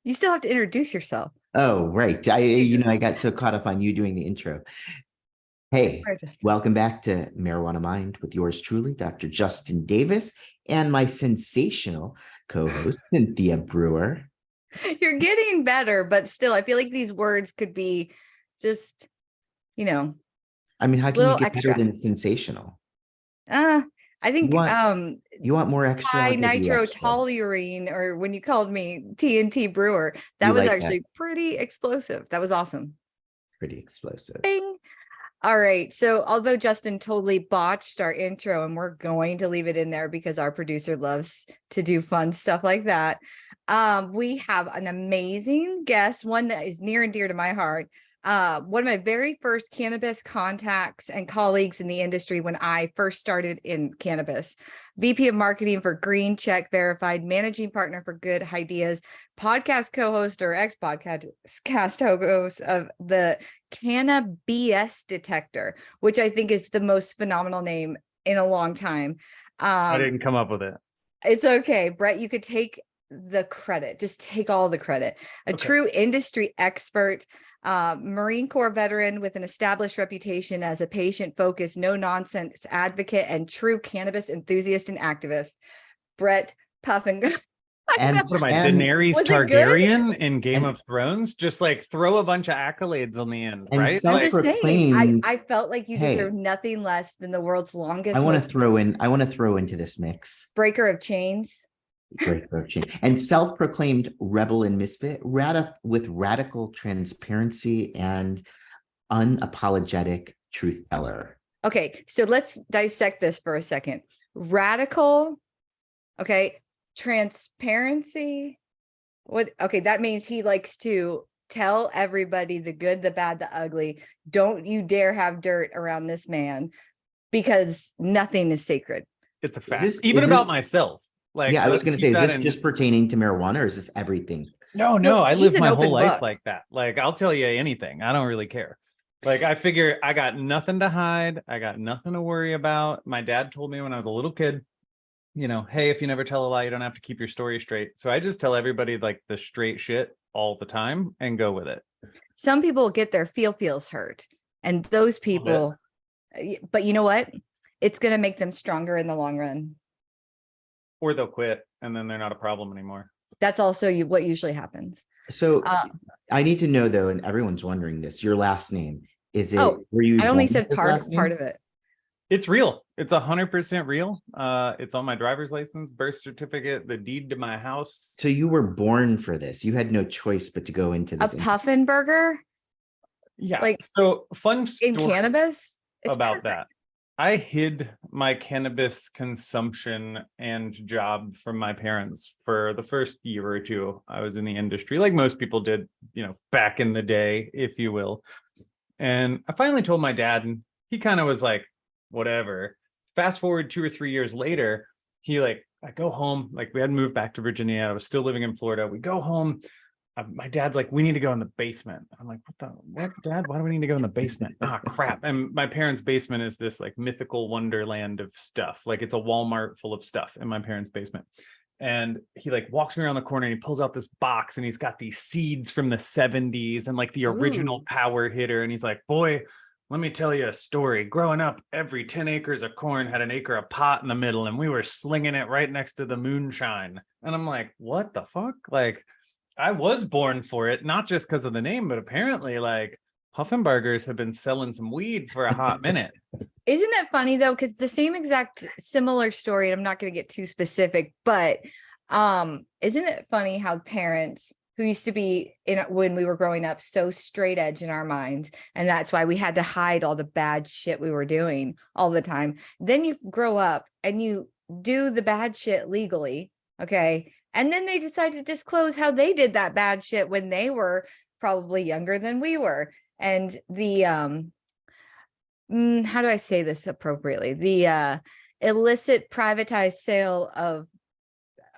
You still have to introduce yourself. Oh, right. I got so caught up on you doing the intro. Hey, welcome back to Marijuana Mind with yours truly, Dr. Justin Davis, and my sensational co-host, Cynthia Brewer. You're getting better, but still, I feel like these words could be just, I mean, how can you get extra. better than sensational? I think you want more extra? high nitrotoluene, or when you called me TNT Brewer, that was actually pretty explosive. That was awesome. Pretty explosive. Bing. All right. So although Justin totally botched our intro, and we're going to leave it in there because our producer loves to do fun stuff like that, we have an amazing guest, one that is near and dear to my heart. One of my very first cannabis contacts and colleagues in the industry when I first started in cannabis. VP of marketing for Green Check Verified, managing partner for Good Ideas, podcast co-host or ex-podcast host of the Cannabis Detector, which I think is the most phenomenal name in a long time. I didn't come up with it. It's okay, Brett. You could take the credit. Just take all the credit. A true industry expert, Marine Corps veteran with an established reputation as a patient-focused, no-nonsense advocate and true cannabis enthusiast and activist, Brett Puffenbarger. And what am I, Daenerys Targaryen in Game of Thrones? Just like throw a bunch of accolades on the end, right? I'm just saying, I felt like you deserve nothing less than the world's longest. I want to throw into this mix. Breaker of chains. And self-proclaimed rebel and misfit, with radical transparency and unapologetic truth teller. Okay, so let's dissect this for a second. Radical, transparency. That means he likes to tell everybody the good, the bad, the ugly. Don't you dare have dirt around this man, because nothing is sacred. It's a fact. Even about myself. Like, I was going to say, is this just pertaining to marijuana, or is this everything? No, I live my whole life like that. Like, I'll tell you anything. I don't really care. Like, I figure I got nothing to hide. I got nothing to worry about. My dad told me when I was a little kid, hey, if you never tell a lie, you don't have to keep your story straight. So I just tell everybody like the straight shit all the time and go with it. Some people get their feels hurt, and those people, but you know what? It's going to make them stronger in the long run. Or they'll quit and then they're not a problem anymore. That's also what usually happens. So I need to know though, and everyone's wondering this, your last name, is it, were you? I only said part of it. It's real. It's 100% real. It's on my driver's license, birth certificate, the deed to my house. So you were born for this. You had no choice but to go into this. A Puffenbarger? Yeah. So fun story in cannabis about that. I hid my cannabis consumption and job from my parents for the first year or two I was in the industry, like most people did, back in the day, if you will. And I finally told my dad, and he kind of was like, whatever. Fast forward 2 or 3 years later, I go home, like we hadn't moved back to Virginia. I was still living in Florida. We go home. My dad's like, we need to go in the basement. I'm like, what, Dad? Why do we need to go in the basement? Crap. And my parents' basement is this like mythical wonderland of stuff. Like it's a Walmart full of stuff in my parents' basement. And he like walks me around the corner and he pulls out this box and he's got these seeds from the 70s and like the original power hitter. And he's like, boy, let me tell you a story. Growing up, every 10 acres of corn had an acre of pot in the middle and we were slinging it right next to the moonshine. And I'm like, what the fuck? Like, I was born for it, not just because of the name, but apparently like Puffenbargers have been selling some weed for a hot minute. Isn't that funny though? Because the same exact similar story, and I'm not going to get too specific, but isn't it funny how parents who used to be when we were growing up so straight edge in our minds, and that's why we had to hide all the bad shit we were doing all the time. Then you grow up and you do the bad shit legally, okay? And then they decide to disclose how they did that bad shit when they were probably younger than we were. And the, how do I say this appropriately? The illicit privatized sale of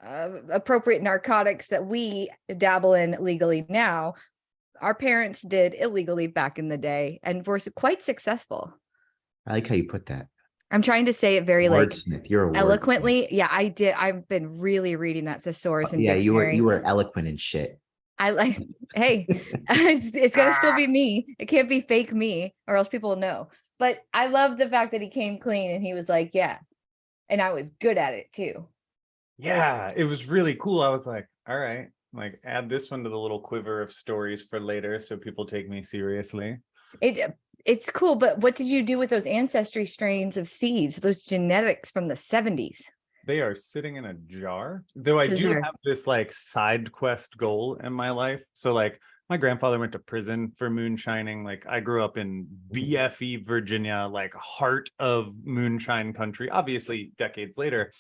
appropriate narcotics that we dabble in legally now, our parents did illegally back in the day and were quite successful. I like how you put that. I'm trying to say it very wordsmith. You're a eloquently. Yeah, I did. I've been really reading that thesaurus and dictionary. You were eloquent and shit. I like, hey, it's gonna still be me. It can't be fake me, or else people will know. But I love the fact that he came clean and he was like, yeah. And I was good at it too. Yeah, it was really cool. I was like, all right, like add this one to the little quiver of stories for later so people take me seriously. It's cool, but what did you do with those ancestry strains of seeds, those genetics from the 70s? They are sitting in a jar, though I do have this like side quest goal in my life. So like my grandfather went to prison for moonshining. Like I grew up in BFE, Virginia, like heart of moonshine country, obviously decades later,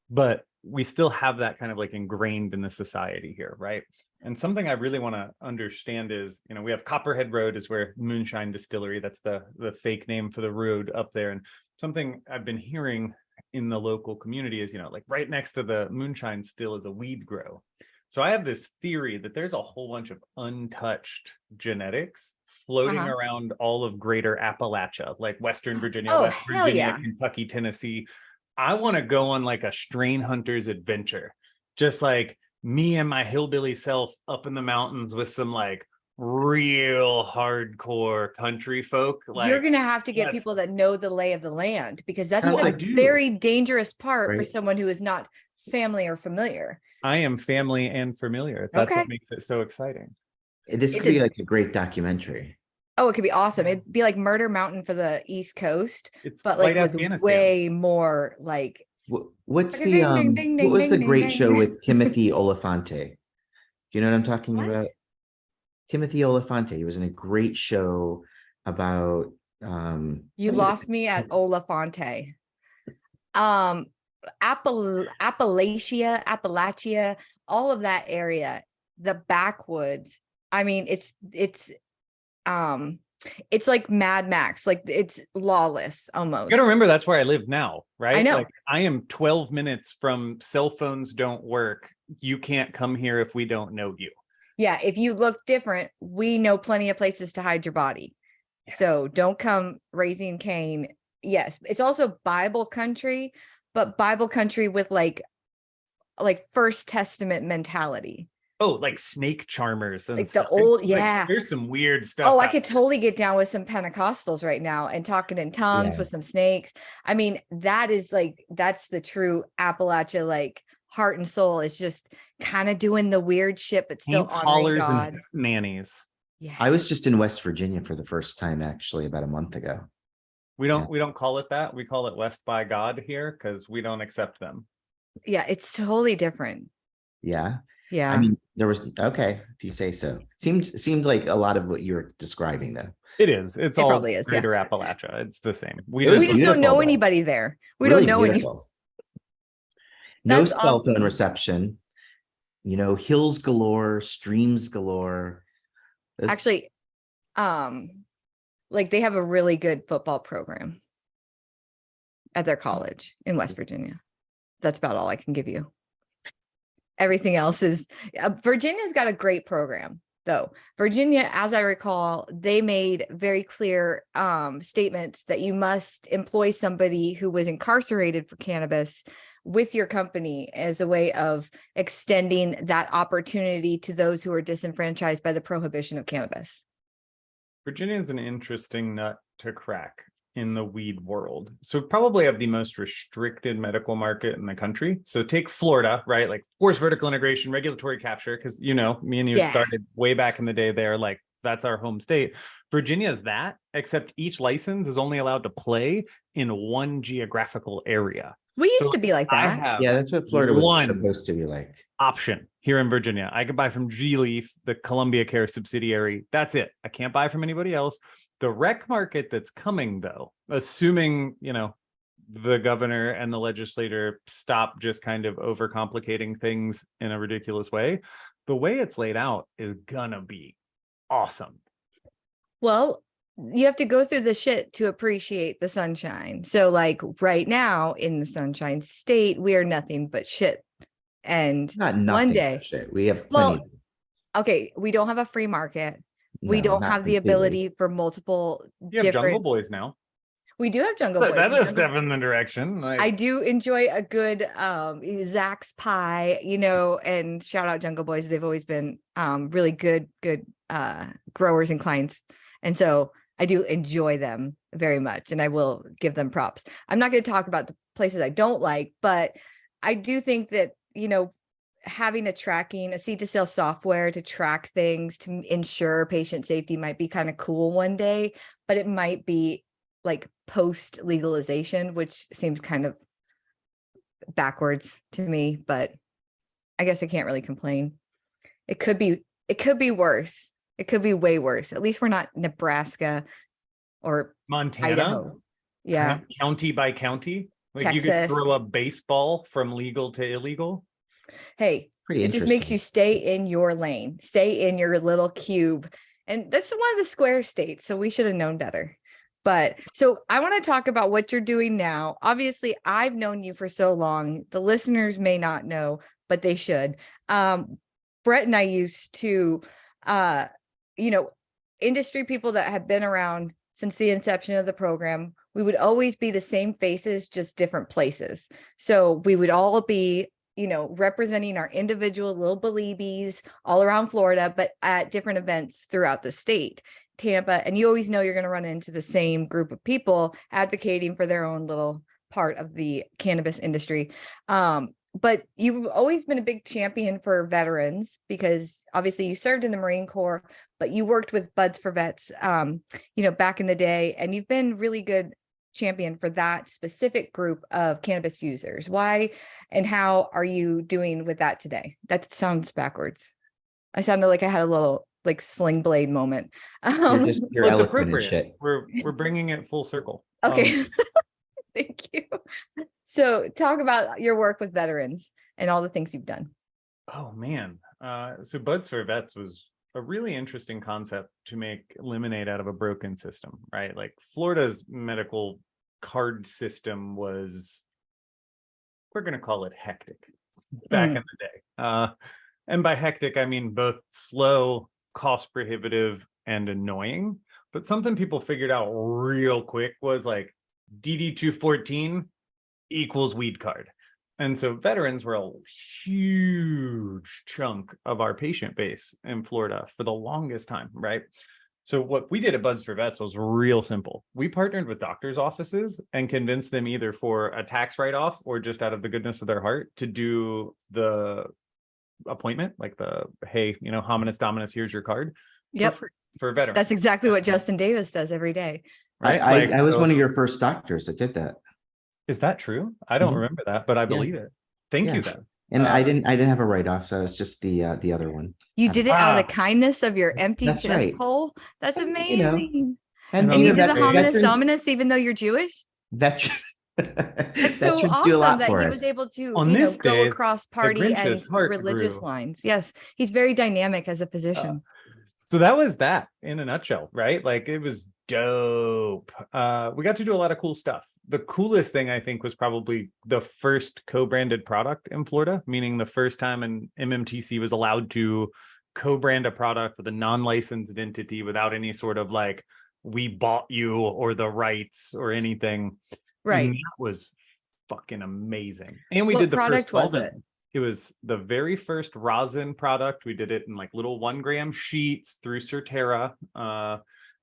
but we still have that kind of like ingrained in the society here, right? And something I really want to understand is, you know, we have Copperhead Road is where Moonshine Distillery, that's the fake name for the road up there. And something I've been hearing in the local community is, you know, like right next to the moonshine still is a weed grow. So I have this theory that there's a whole bunch of untouched genetics floating around all of greater Appalachia, like Western Virginia, West Virginia, Kentucky, Tennessee. I want to go on like a strain hunter's adventure, just like me and my hillbilly self up in the mountains with some like real hardcore country folk. Like, you're gonna have to get people that know the lay of the land, because that's a very dangerous part for someone who is not family or familiar. I am family and familiar. That's what makes it so exciting. This could be like a great documentary. Oh, it could be awesome. It'd be like Murder Mountain for the East Coast, but like with way more like. What's the what was the great show with Timothy Olyphante? Do you know what I'm talking about? Timothy Olyphante. He was in a great show about you lost me at Olyphante. Appalachia, all of that area, the backwoods. I mean, it's like Mad Max, like it's lawless almost. You gotta remember that's where I live now, right? I know. Like I am 12 minutes from cell phones don't work. You can't come here if we don't know you. Yeah, if you look different, we know plenty of places to hide your body. Yeah. So don't come raising Cain. Yes, it's also Bible country, but Bible country with like First Testament mentality. Oh, like snake charmers and like stuff. The old, there's some weird stuff. Oh, I could totally get down with some Pentecostals right now and talking in tongues with some snakes. I mean, that's the true Appalachia, like heart and soul is just kind of doing the weird shit, but still honoring God. And nannies. Yeah. I was just in West Virginia for the first time, actually, about a month ago. We don't call it that. We call it West by God here because we don't accept them. Yeah, it's totally different. Yeah. Yeah. I mean, there was if you say so. Seemed like a lot of what you're describing, though. It is. It all probably is, greater Appalachia. It's the same. We just don't know anybody there. We really don't know anyone. No cell phone reception. You know, hills galore, streams galore. Actually, like they have a really good football program at their college in West Virginia. That's about all I can give you. Everything else is Virginia's got a great program, though. Virginia, as I recall, they made very clear statements that you must employ somebody who was incarcerated for cannabis with your company as a way of extending that opportunity to those who are disenfranchised by the prohibition of cannabis. Virginia is an interesting nut to crack in the weed world. So probably have the most restricted medical market in the country. So take Florida, right? Like forced vertical integration, regulatory capture, because, you know, me and you started way back in the day there, like that's our home state. Virginia is that, except each license is only allowed to play in one geographical area. We used to be like that. Yeah, that's what Florida was supposed to be like. Option here in Virginia. I can buy from G-Leaf, the Columbia Care subsidiary. That's it. I can't buy from anybody else. The rec market that's coming, though, assuming, you know, the governor and the legislator stop just kind of overcomplicating things in a ridiculous way, the way it's laid out is gonna be awesome. Well, you have to go through the shit to appreciate the sunshine. So like right now in the Sunshine State, we are nothing but shit. And not one day shit. We have plenty. Okay, we don't have a free market. We don't have the ability for multiple different Jungle Boys now. We do have Jungle Boys. That's a step in the direction. Like, I do enjoy a good Zach's pie, and shout out Jungle Boys. They've always been really good growers and clients. And so I do enjoy them very much, and I will give them props. I'm not going to talk about the places I don't like, but I do think that, having a seed to sale software to track things to ensure patient safety might be kind of cool one day, but it might be like post legalization, which seems kind of backwards to me, but I guess I can't really complain. It could be worse. It could be way worse. At least we're not Nebraska or Montana. Idaho. Yeah. County by county. Like Texas. You could throw a baseball from legal to illegal. Hey, it just makes you stay in your lane, stay in your little cube. And that's one of the square states. So we should have known better. But so I want to talk about what you're doing now. Obviously, I've known you for so long. The listeners may not know, but they should. Brett and I used to, industry people that have been around since the inception of the program. We would always be the same faces, just different places. So we would all be, representing our individual little beliebies all around Florida, but at different events throughout the state. Tampa, and you always know you're going to run into the same group of people advocating for their own little part of the cannabis industry. But you've always been a big champion for veterans because obviously you served in the Marine Corps, but you worked with Buds for Vets, back in the day, and you've been really good champion for that specific group of cannabis users. Why and how are you doing with that today? That sounds backwards. I sounded like I had a little like sling blade moment. You're it's eloquent and appropriate. shit. We're bringing it full circle. Okay. Thank you. So talk about your work with veterans and all the things you've done. Oh man. So Buds for Vets was a really interesting concept to make lemonade out of a broken system, right? Like Florida's medical card system was, we're going to call it hectic back in the day. And by hectic, I mean both slow, cost prohibitive, and annoying. But something people figured out real quick was like DD 214 equals weed card. And so veterans were a huge chunk of our patient base in Florida for the longest time, right? So what we did at Buds for Vets was real simple. We partnered with doctors' offices and convinced them either for a tax write-off or just out of the goodness of their heart to do the appointment, like the, hey, hominis dominus, here's your card. Yep. For veterans. That's exactly what Justin Davis does every day. Right. I was one of your first doctors that did that. Is that true? I don't remember that, but I believe it. Thank you then. And I didn't have a write-off, so it's just the other one. You did it out of the kindness of your empty chest right. hole. That's amazing. And you did the hominis dominus even though you're Jewish? That's so awesome that he was able to go across party and religious lines. Yes, he's very dynamic as a physician. So that was that in a nutshell, right? Like it was dope. We got to do a lot of cool stuff. The coolest thing I think was probably the first co-branded product in Florida, meaning the first time an MMTC was allowed to co-brand a product with a non-licensed entity without any sort of like, we bought you or the rights or anything. Right. And that was fucking amazing. And we did the product first was solvent. it? It was the very first rosin product. We did it in like little 1 gram sheets through Certera.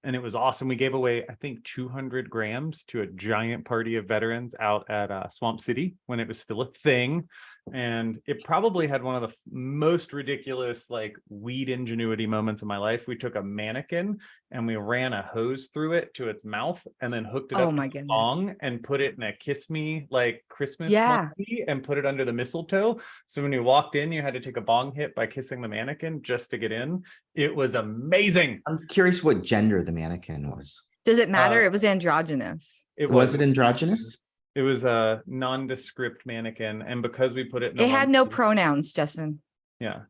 And it was awesome. We gave away, I think, 200 grams to a giant party of veterans out at Swamp City when it was still a thing. And it probably had one of the most ridiculous like weed ingenuity moments of my life. We took a mannequin and we ran a hose through it to its mouth and then hooked it up to a bong and put it in a Kiss Me like Christmas monkey and put it under the mistletoe. So when you walked in, you had to take a bong hit by kissing the mannequin just to get in. It was amazing. I'm curious what gender the mannequin was. Does it matter? It was androgynous. Was it androgynous? It was a nondescript mannequin, and because we put it in it had no pronouns, Justin. Yeah.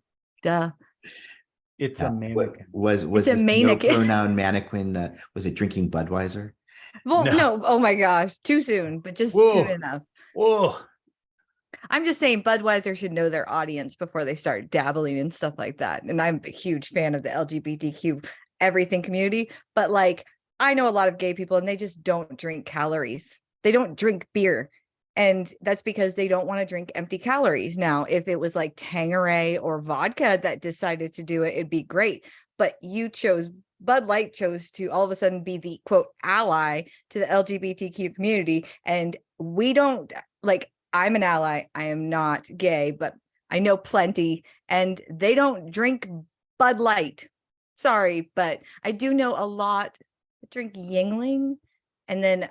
Duh. It's a mannequin. Was it's this a mannequin. No pronoun mannequin? Was it drinking Budweiser? Well, no. Oh my gosh, too soon, but just soon enough. Whoa. I'm just saying Budweiser should know their audience before they start dabbling in stuff like that. And I'm a huge fan of the LGBTQ everything community, but like I know a lot of gay people and they just don't drink calories. They don't drink beer. And that's because they don't want to drink empty calories. Now, if it was like Tanqueray or vodka that decided to do it, it'd be great. But Bud Light chose to all of a sudden be the quote ally to the LGBTQ community. And we don't, like, I'm an ally. I am not gay, but I know plenty, and they don't drink Bud Light. Sorry, but I do know a lot drink Yingling and then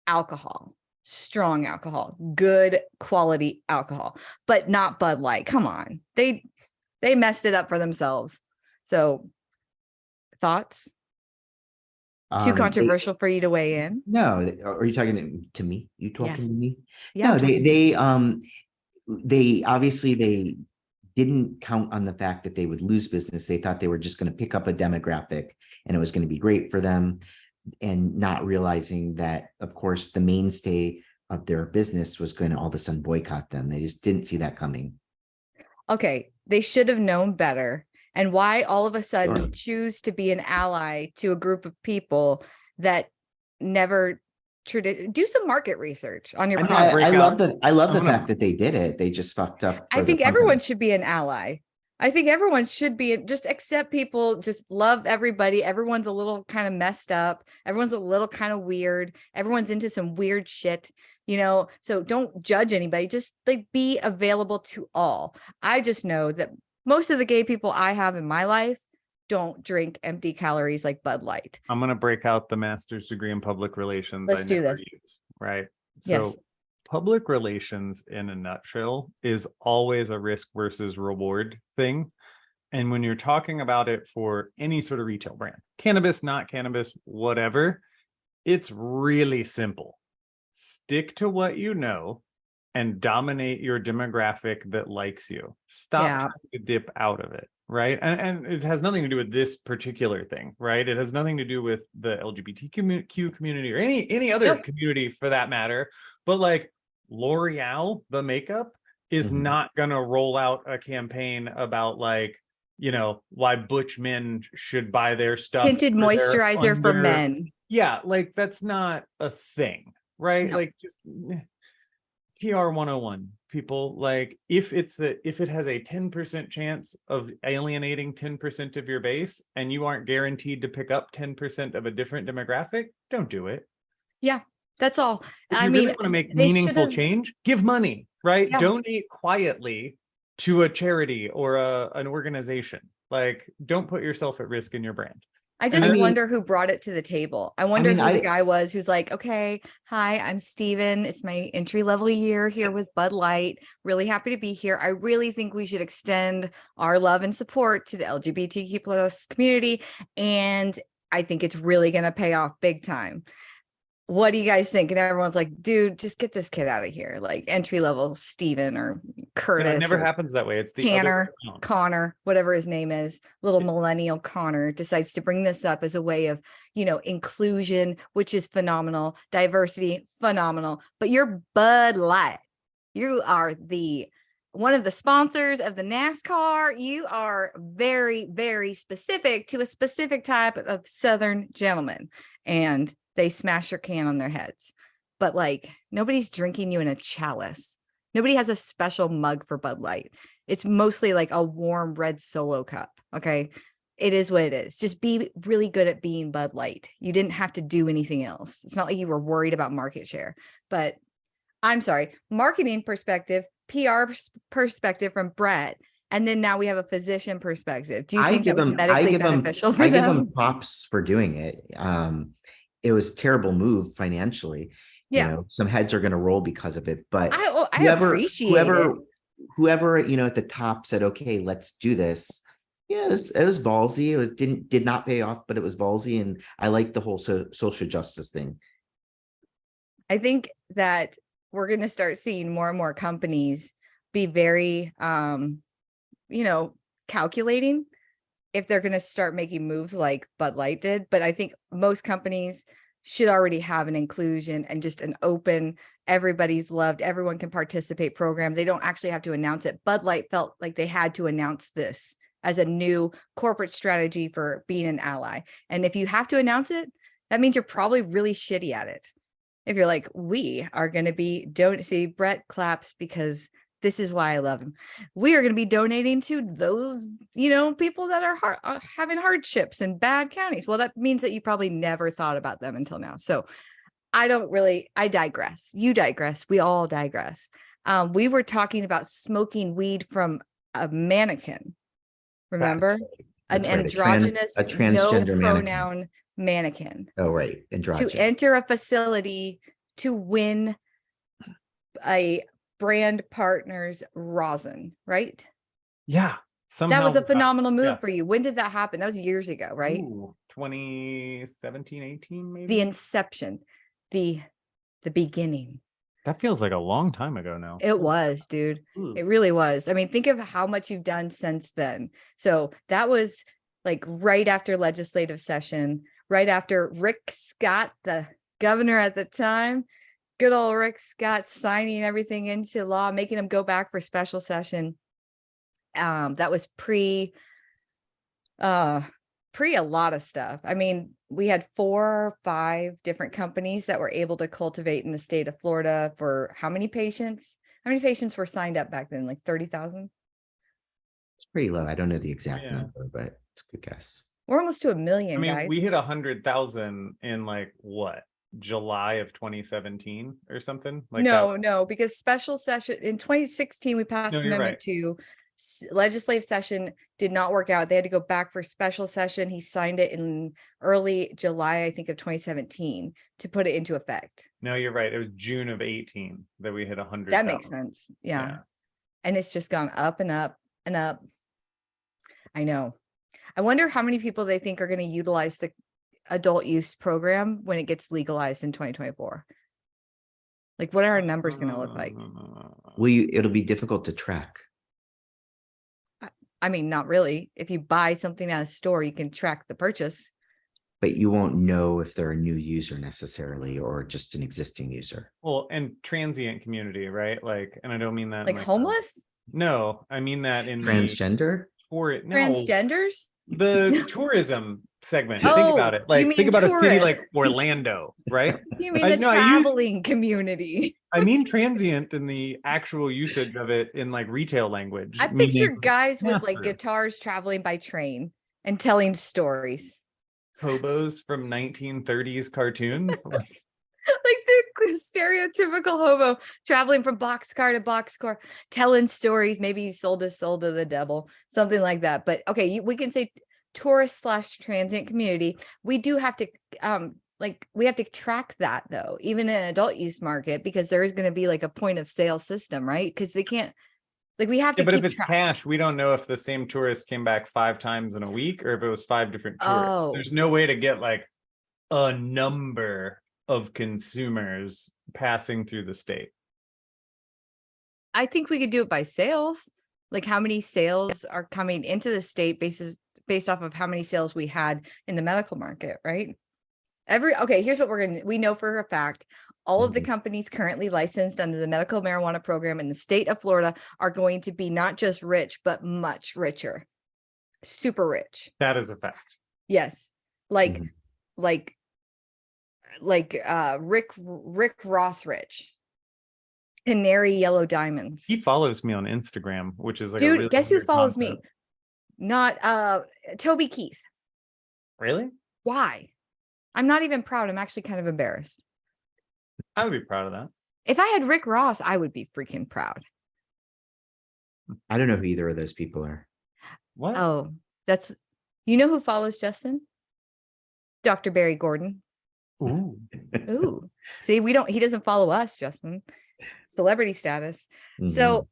alcohol. Strong alcohol, good quality alcohol, but not Bud Light. Come on. They messed it up for themselves. So thoughts? Too controversial for you to weigh in? No, are you talking to me? You talking Yes. to me? Yeah. No, they obviously they didn't count on the fact that they would lose business. They thought they were just going to pick up a demographic and it was going to be great for them, and not realizing that, of course, the mainstay of their business was going to all of a sudden boycott them. They just didn't see that coming. Okay, they should have known better. And why all of a sudden choose to be an ally to a group of people that never do some market research on your product. I love the fact that they did it. They just fucked up. I think everyone should be an ally. I think everyone should be, just accept people, just love everybody. Everyone's a little kind of messed up. Everyone's a little kind of weird. Everyone's into some weird shit, so don't judge anybody. Just like be available to all. I just know that most of the gay people I have in my life don't drink empty calories like Bud Light. I'm going to break out the master's degree in public relations. Let's do this. Right. Yes. So public relations in a nutshell is always a risk versus reward thing. And when you're talking about it for any sort of retail brand, cannabis, not cannabis, whatever, it's really simple. Stick to what you know and dominate your demographic that likes you. Stop trying to dip out of it. Right. And it has nothing to do with this particular thing. Right. It has nothing to do with the LGBTQ community or any other community for that matter. But like L'Oreal, the makeup, is not going to roll out a campaign about like, why butch men should buy their stuff. Tinted moisturizer for men. Yeah. Like that's not a thing. Right. No. Like just PR 101, people. Like if it has a 10% chance of alienating 10% of your base and you aren't guaranteed to pick up 10% of a different demographic, don't do it. Yeah, that's all. If you really want to make meaningful change, give money, right? Yeah. Donate quietly to a charity or an organization. Like don't put yourself at risk in your brand. I just wonder who brought it to the table. I wonder who the guy was who's like, okay, hi, I'm Steven. It's my entry-level year here with Bud Light. Really happy to be here. I really think we should extend our love and support to the LGBTQ plus community. And I think it's really going to pay off big time. What do you guys think? And everyone's like, dude, just get this kid out of here. Like entry-level Steven or Curtis. It never happens that way. It's the Connor, whatever his name is, little millennial Connor decides to bring this up as a way of, inclusion, which is phenomenal. Diversity, phenomenal. But you're Bud Light. You are one of the sponsors of the NASCAR. You are very, very specific to a specific type of Southern gentleman. And they smash your can on their heads. But like nobody's drinking you in a chalice. Nobody has a special mug for Bud Light. It's mostly like a warm red Solo cup. Okay. It is what it is. Just be really good at being Bud Light. You didn't have to do anything else. It's not like you were worried about market share, but I'm sorry, marketing perspective, PR perspective from Brett. And then now we have a physician perspective. Do you think that was medically beneficial for them? I give them props for doing it. It was a terrible move financially. Yeah. Some heads are going to roll because of it, but I appreciate whoever, at the top said, okay, let's do this. Yeah, it was ballsy. It did not pay off, but it was ballsy. And I like the whole social justice thing. I think that we're going to start seeing more and more companies be very, calculating if they're going to start making moves like Bud Light did. But I think most companies should already have an inclusion and just an open, everybody's loved, everyone can participate program. They don't actually have to announce it. Bud Light felt like they had to announce this as a new corporate strategy for being an ally. And if you have to announce it, that means you're probably really shitty at it. If you're like, we are going to be see, Brett claps because this is why I love him. We are going to be donating to those, people that are having hardships in bad counties. Well, that means that you probably never thought about them until now. So I digress. You digress. We all digress. We were talking about smoking weed from a mannequin. Remember? That's An right. androgynous, a transgender no pronoun mannequin. Oh, right. Androgynous. To enter a facility to win a brand partner's rosin, right? Yeah. That was a phenomenal move for you. When did that happen? That was years ago, right? 2017, 18, maybe. The inception, the beginning. That feels like a long time ago now. It was, dude. It really was. I mean, think of how much you've done since then. So that was like right after legislative session, right after Rick Scott, the governor at the time, good old Rick Scott, signing everything into law, making him go back for special session. That was pre a lot of stuff. I mean, we had 4 or 5 different companies that were able to cultivate in the state of Florida for how many patients? How many patients were signed up back then? Like 30,000? It's pretty low. I don't know the exact number, but it's a good guess. We're almost to 1 million, guys. We hit 100,000 in like what? July of 2017 or something? Like no, because special session in 2016, we passed Amendment 2. Legislative session did not work out. They had to go back for special session. He signed it in early July, I think, of 2017 to put it into effect. No, you're right. It was June of 18 that we hit 100. That makes sense. Yeah. And it's just gone up and up and up. I know. I wonder how many people they think are going to utilize the adult use program when it gets legalized in 2024. Like, what are our numbers going to look like? It'll be difficult to track. I mean, not really. If you buy something at a store, you can track the purchase. But you won't know if they're a new user necessarily or just an existing user. Well, and transient community, right? Like, and I don't mean that like homeless. No, I mean that in transgender. Transgenders. The tourism segment. Oh, think about it. Like, think about tourists. A city like Orlando, right? You mean the traveling community? I mean transient in the actual usage of it in like retail language. I picture guys with like guitars traveling by train and telling stories. Hobos from 1930s cartoons. Like the stereotypical hobo traveling from boxcar to boxcar, telling stories. Maybe he sold his soul to the devil, something like that. But okay, we can say tourist / transient community. We do have to we have to track that though, even in an adult use market, because there is going to be like a point of sale system, right? Because they can't, like, we have to. But if it's cash, we don't know if the same tourist came back 5 times in a week or if it was 5 different tourists. Oh. There's no way to get like a number of consumers passing through the state. I think we could do it by sales, like how many sales are coming into the state based off of how many sales we had in the medical market, right? Here's what we know for a fact. All of the companies currently licensed under the medical marijuana program in the state of Florida are going to be not just rich, but much richer. Super rich. That is a fact. Yes. Like Rick Ross rich. Canary yellow diamonds. He follows me on Instagram, which is like dude, a really guess who follows concept. me? Not Toby Keith. Really? Why? I'm not even proud. I'm actually kind of embarrassed. I would be proud of that. If I had Rick Ross, I would be freaking proud. I don't know who either of those people are. What? Oh, you know who follows Justin? Dr. Barry Gordon. Ooh. See, he doesn't follow us, Justin. Celebrity status. Mm-hmm. So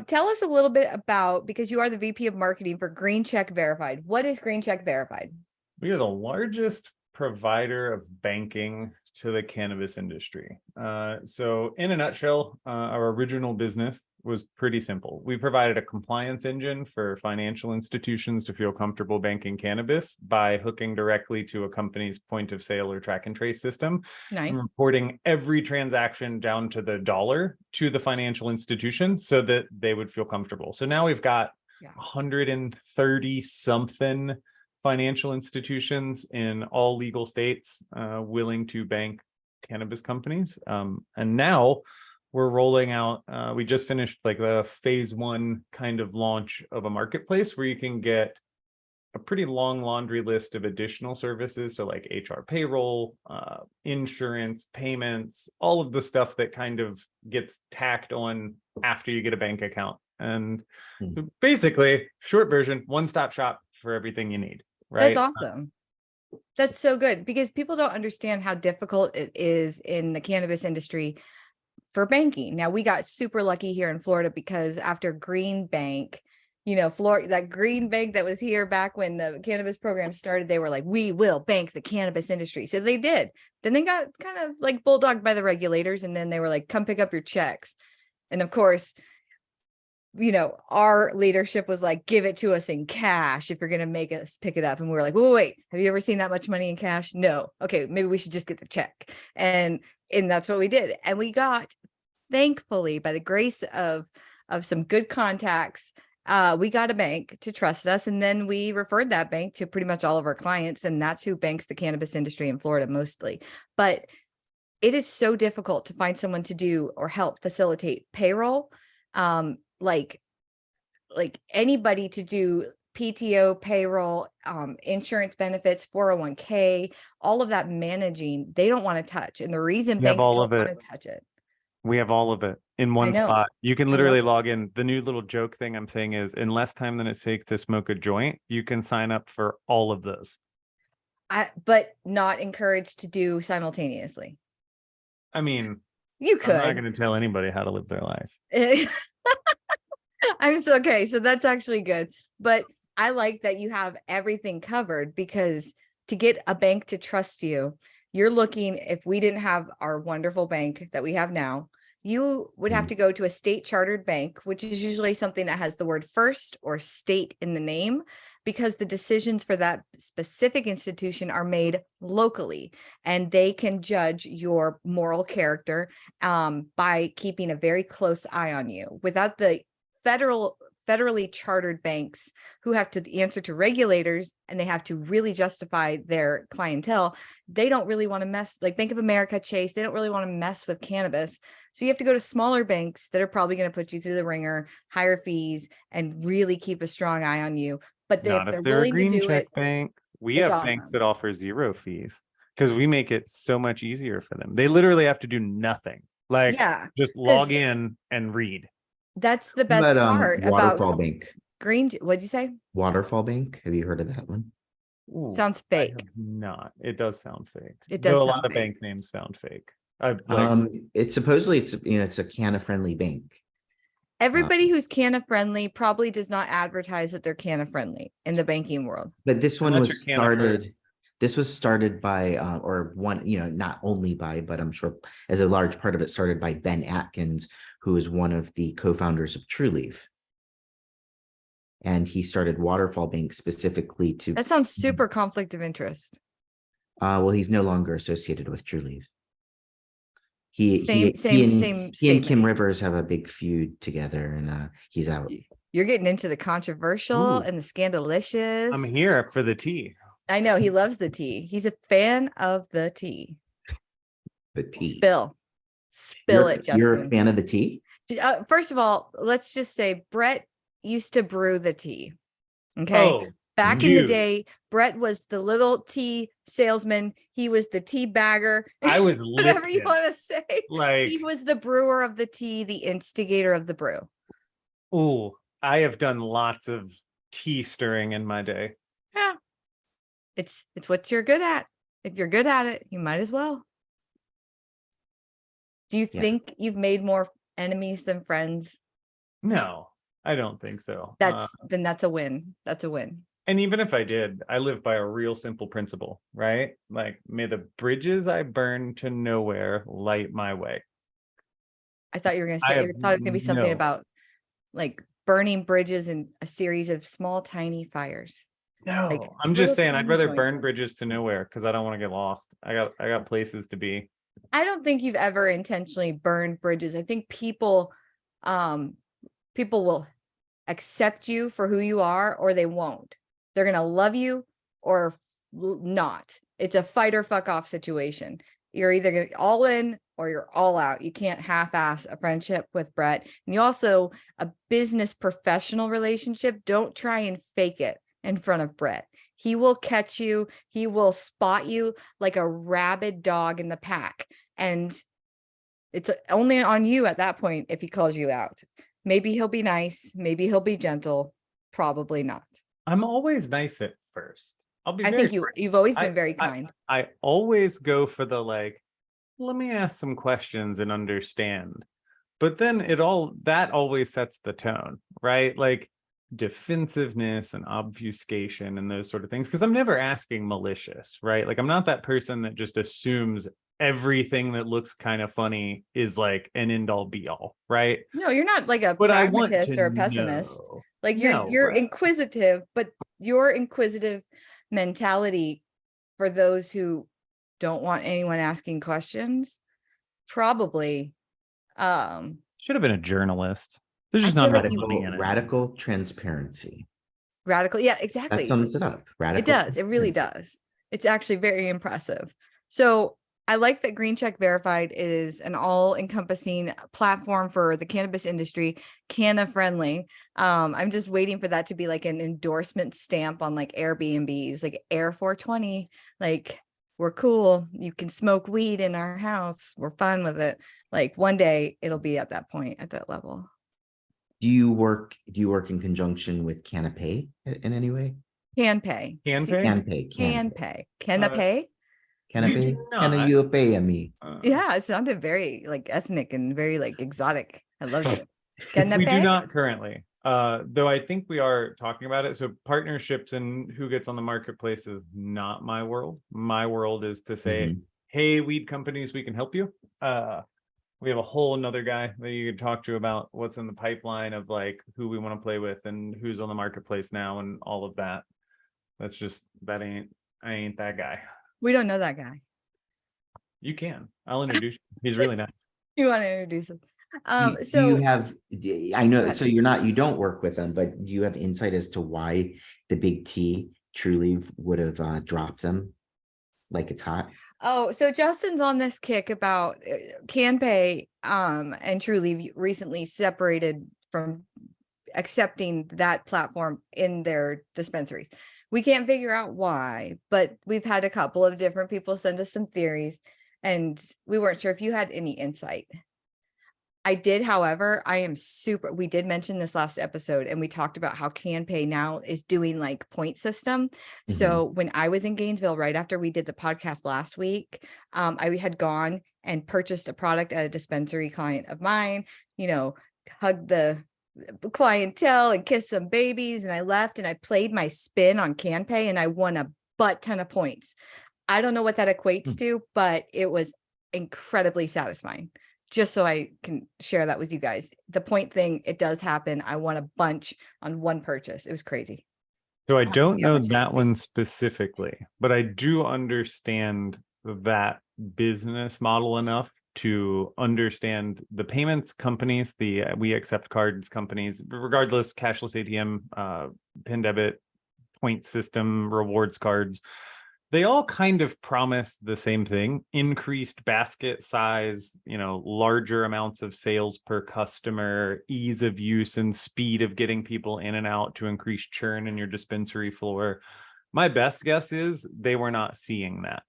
tell us a little bit about, because you are the VP of marketing for Green Check Verified. What is Green Check Verified? We are the largest provider of banking to the cannabis industry. So in a nutshell, our original business was pretty simple. We provided a compliance engine for financial institutions to feel comfortable banking cannabis by hooking directly to a company's point of sale or track and trace system. Nice. And reporting every transaction down to the dollar to the financial institution so that they would feel comfortable. So now we've got 130 something financial institutions in all legal states willing to bank cannabis companies. And now we're rolling out, we just finished like the phase 1 kind of launch of a marketplace where you can get a pretty long laundry list of additional services. So like HR payroll, insurance, payments, all of the stuff that kind of gets tacked on after you get a bank account. And so basically, short version, one-stop shop for everything you need, right? That's awesome. That's so good, because people don't understand how difficult it is in the cannabis industry for banking. Now, we got super lucky here in Florida because after Green Bank, Florida, that Green Bank that was here back when the cannabis program started, they were like, we will bank the cannabis industry. So they did. Then they got kind of like bulldogged by the regulators. And then they were like, come pick up your checks. And of course, our leadership was like, give it to us in cash if you're going to make us pick it up. And we were like, wait, have you ever seen that much money in cash? No. Okay, maybe we should just get the check. And that's what we did. And we got, thankfully, by the grace of some good contacts, we got a bank to trust us. And then we referred that bank to pretty much all of our clients. And that's who banks the cannabis industry in Florida mostly. But it is so difficult to find someone to do or help facilitate payroll. Like anybody to do PTO, payroll, insurance benefits, 401k, all of that managing, they don't want to touch. And the reason banks don't want to touch it. We have all of it in one spot. You can literally log in. The new little joke thing I'm saying is, in less time than it takes to smoke a joint, you can sign up for all of those. But not encouraged to do simultaneously. I mean, you could. I'm not going to tell anybody how to live their life. Okay. So that's actually good. But I like that you have everything covered, because to get a bank to trust you, you're looking, if we didn't have our wonderful bank that we have now, you would have to go to a state chartered bank, which is usually something that has the word first or state in the name, because the decisions for that specific institution are made locally, and they can judge your moral character by keeping a very close eye on you. Without the federally chartered banks, who have to answer to regulators and they have to really justify their clientele, they don't really want to mess, like Bank of America, Chase, they don't really want to mess with cannabis. So you have to go to smaller banks that are probably going to put you through the ringer, higher fees, and really keep a strong eye on you. But if they're willing to do it, bank, we have banks that offer 0 fees, because we make it so much easier for them. They literally have to do nothing. Like, just log in and read. That's the best part Waterfall Bank. What'd you say? Waterfall Bank. Have you heard of that one? Ooh, sounds fake. Not. It does sound fake. It does. A lot of bank names sound fake. It's supposedly it's a canna friendly bank. Everybody who's canna friendly probably does not advertise that they're canna friendly in the banking world. But this one was started. This was started by, or one, not only by, but I'm sure as a large part of it started by Ben Atkins, who is one of the co-founders of TrueLeaf. And he started Waterfall Bank specifically to. That sounds super conflict of interest. Well, he's no longer associated with TrueLeaf. He and Kim Rivers have a big feud together, and he's out. You're getting into the controversial and the scandalicious. I'm here for the tea. I know he loves the tea. He's a fan of the tea. The tea. Spill it, Justin. You're a fan of the tea? First of all, let's just say Brett used to brew the tea. Okay. Back in the day, Brett was the little tea salesman. He was the tea bagger. I was whatever you want to say. Like, he was the brewer of the tea, the instigator of the brew. Oh, I have done lots of tea stirring in my day. Yeah. It's what you're good at. If you're good at it, you might as well. Do you think you've made more enemies than friends? No, I don't think so. Then that's a win. That's a win. And even if I did, I live by a real simple principle, right? Like, may the bridges I burn to nowhere light my way. I thought you were going to say, I thought it was going to be something about like burning bridges in a series of small, tiny fires. No, like, I'm just saying I'd rather burn bridges to nowhere because I don't want to get lost. I got places to be. I don't think you've ever intentionally burned bridges. I think people will accept you for who you are, or they won't. They're going to love you or not. It's a fight or fuck off situation. You're either going to all in or you're all out. You can't half-ass a friendship with Brett. And you also, a business professional relationship, don't try and fake it in front of Brett. He will catch you. He will spot you like a rabid dog in the pack. And it's only on you at that point if he calls you out. Maybe he'll be nice. Maybe he'll be gentle. Probably not. I'm always nice at first. I'll be I very think frank. you've always been very kind. I always go for the like, let me ask some questions and understand. But then that always sets the tone, right? Like defensiveness and obfuscation and those sort of things. Because I'm never asking malicious, right? Like I'm not that person that just assumes everything that looks kind of funny is like an end all be all, right? No, you're not like a But I want pragmatist to or a pessimist. know. Like No, you're right. inquisitive, but your inquisitive mentality for those who don't want anyone asking questions probably Should have been a journalist. There's just I not feel enough like money in it. Radical transparency. radical. Yeah, That exactly. sums it up. It Radical. does. It really does. It's actually very impressive. So I like that Green Check Verified is an all-encompassing platform for the cannabis industry, canna friendly. I'm just waiting for that to be like an endorsement stamp on like Airbnbs, like Air 420. Like we're cool. You can smoke weed in our house. We're fine with it. Like one day it'll be at that point, at that level. Do you work in conjunction with Canopy in any way? Can pay. Can See, pay? Can pay. Can pay? Canopy? not. Can you pay me? Yeah, it sounded very like ethnic and very like exotic. I loved it. Can We do pay? not currently. Though I think we are talking about it. So partnerships and who gets on the marketplace is not my world. My world is to say, hey, weed companies, we can help you. We have a whole another guy that you could talk to about what's in the pipeline of like who we want to play with and who's on the marketplace now and all of that. That's just I ain't that guy. We don't know that guy. You can. I'll introduce you. He's really nice. You want to introduce him? Do you have, I know, so you don't work with them, but do you have insight as to why the big T truly would have dropped them like it's hot? Oh, so Justin's on this kick about CanPay and Truly recently separated from accepting that platform in their dispensaries. We can't figure out why, but we've had a couple of different people send us some theories and we weren't sure if you had any insight. I did, however, we did mention this last episode and we talked about how CanPay now is doing like point system. So when I was in Gainesville, right after we did the podcast last week, I had gone and purchased a product at a dispensary client of mine, hugged the clientele and kissed some babies. And I left and I played my spin on CanPay and I won a butt ton of points. I don't know what that equates to, but it was incredibly satisfying. Just so I can share that with you guys. The point thing, it does happen. I won a bunch on one purchase. It was crazy. So I don't know that one specifically, but I do understand that business model enough to understand the payments companies, we accept cards companies, regardless, cashless ATM, PIN debit, point system, rewards cards. They all kind of promise the same thing: increased basket size, larger amounts of sales per customer, ease of use and speed of getting people in and out to increase churn in your dispensary floor. My best guess is they were not seeing that.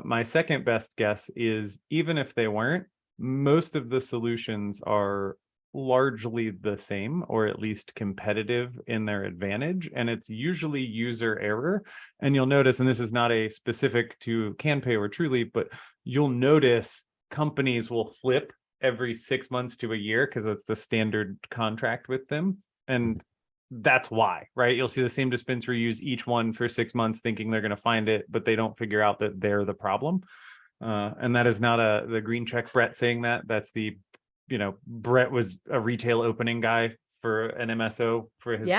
My second best guess is even if they weren't, most of the solutions are largely the same, or at least competitive in their advantage, and it's usually user error. And you'll notice, and this is not a specific to CanPay or Truly, but you'll notice companies will flip every 6 months to a year because that's the standard contract with them. And that's why, right? You'll see the same dispensary use each one for 6 months thinking they're going to find it, but they don't figure out that they're the problem. And that is not the green check Brett saying that. That's the Brett was a retail opening guy for an MSO for his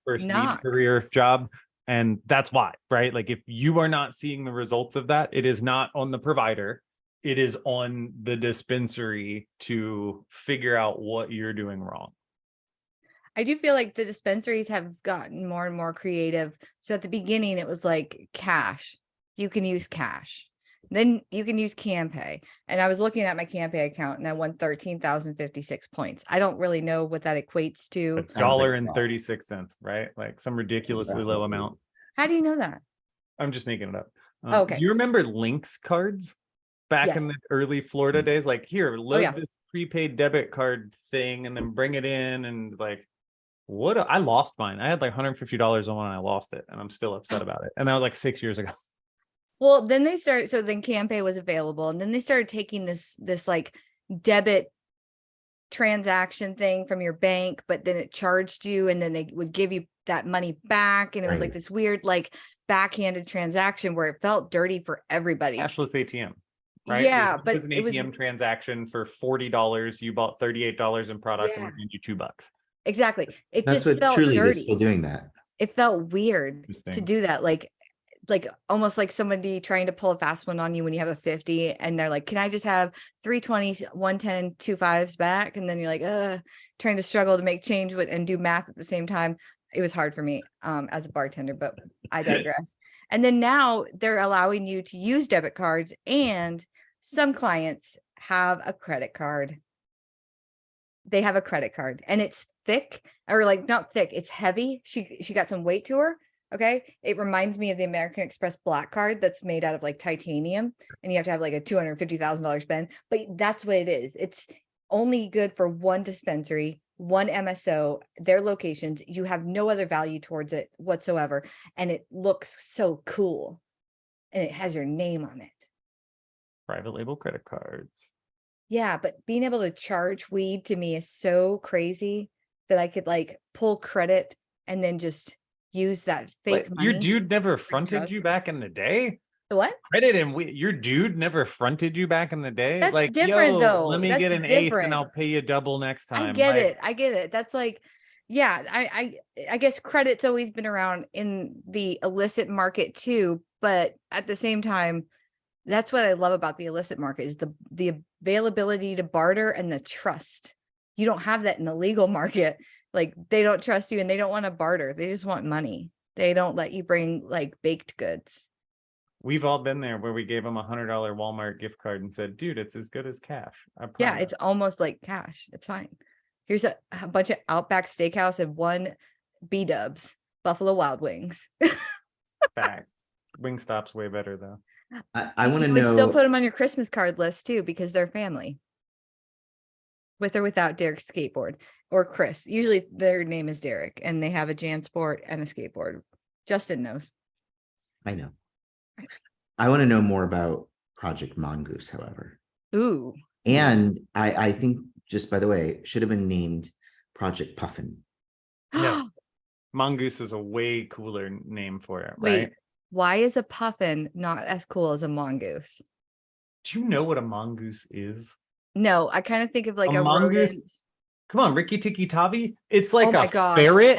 first weed career job. And that's why, right? Like if you are not seeing the results of that, it is not on the provider. It is on the dispensary to figure out what you're doing wrong. I do feel like the dispensaries have gotten more and more creative. So at the beginning, it was like cash. You can use cash. Then you can use CanPay. And I was looking at my CanPay account and I won 13,056 points. I don't really know what that equates to. $1.36, right? Like some ridiculously low amount. How do you know that? I'm just making it up. Okay. Do you remember Lynx cards back in Yes. the early Florida days? Like, here, load yeah. this prepaid debit card thing and then bring it in. And like, I lost mine. I had like $150 on one and I lost it. And I'm still upset about it. And that was like 6 years ago. Well, then they started, so then CanPay was available, and then they started taking this like debit transaction thing from your bank, but then it charged you, and then they would give you that money back, and it was like this weird like backhanded transaction where it felt dirty for everybody. Cashless ATM, right? Yeah, it but was an ATM transaction for $40. You bought $38 in product and we gave you $2. Exactly. That's what felt Truly dirty. is still doing that. It felt weird to do that, like almost like somebody trying to pull a fast one on you when you have a 50 and they're like, can I just have 320s, 110, 2 5s back? And then you're like, trying to struggle to make change and do math at the same time. It was hard for me as a bartender, but I digress. And then now they're allowing you to use debit cards, and some clients have a credit card. They have a credit card and it's thick, or like not thick, it's heavy. She got some weight to her. Okay. It reminds me of the American Express Black Card that's made out of like titanium, and you have to have like a $250,000 spend, but that's what it is. It's only good for one dispensary, one MSO, their locations. You have no other value towards it whatsoever. And it looks so cool. And it has your name on it. Private label credit cards. Yeah. But being able to charge weed to me is so crazy that I could like pull credit and then just use that fake money. Your dude never fronted you back in the day? The what? Credit and your dude never fronted you back in the day? That's like, different though. Let me get an eighth and I'll pay you double next time. I get it. That's like, yeah, I guess credit's always been around in the illicit market too. But at the same time, that's what I love about the illicit market is the availability to barter and the trust. You don't have that in the legal market. Like, they don't trust you and they don't want to barter. They just want money. They don't let you bring like baked goods. We've all been there where we gave them $100 Walmart gift card and said, dude, it's as good as cash. Yeah, it's almost like cash. It's fine. Here's a bunch of Outback Steakhouse and one B-Dubs, Buffalo Wild Wings. Facts. Wingstop's way better though. I want to know. You would still put them on your Christmas card list too, because they're family. With or without Derek's skateboard, or Chris. Usually their name is Derek and they have a JanSport and a skateboard. Justin knows. I know. I want to know more about Project Mongoose, however. Ooh. And I think, just by the way, it should have been named Project Puffin. No. Mongoose is a way cooler name for it, Wait, right? why is a puffin not as cool as a mongoose? Do you know what a mongoose is? No, I kind of think of like a mongoose. rodent. Come on, Ricky Tikki Tavi. It's like a ferret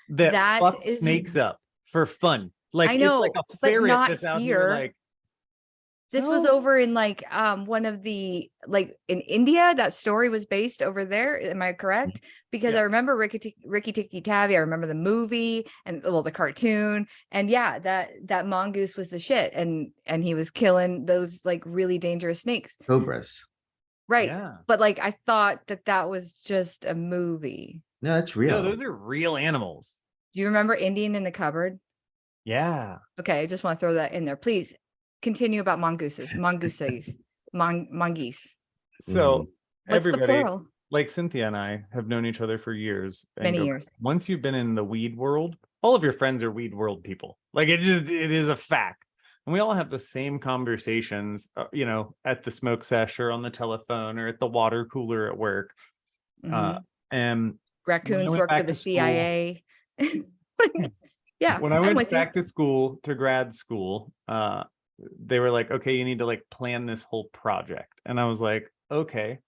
that fucks is... snakes up for fun. Like, I know, it's like a but ferret not that's out here. here like. This was over in like one of the, like in India. That story was based over there. Am I correct? Because I remember Ricky Tikki Tavi. I remember the movie and the cartoon. And yeah, that mongoose was the shit. And he was killing those like really dangerous snakes. Cobras. Right. Yeah. But like, I thought that was just a movie. No, that's real. No, those are real animals. Do you remember Indian in the Cupboard? Yeah. Okay. I just want to throw that in there. Please continue about mongooses. Mongeese. So what's everybody, the plural? like Cynthia and I have known each other for years. Many years. Once you've been in the weed world, all of your friends are weed world people. Like, it is a fact. And we all have the same conversations, at the smoke sesh or on the telephone or at the water cooler at work. And raccoons work for the CIA. Yeah. When I went back to school, to grad school, they were like, okay, you need to like plan this whole project. And I was like, okay,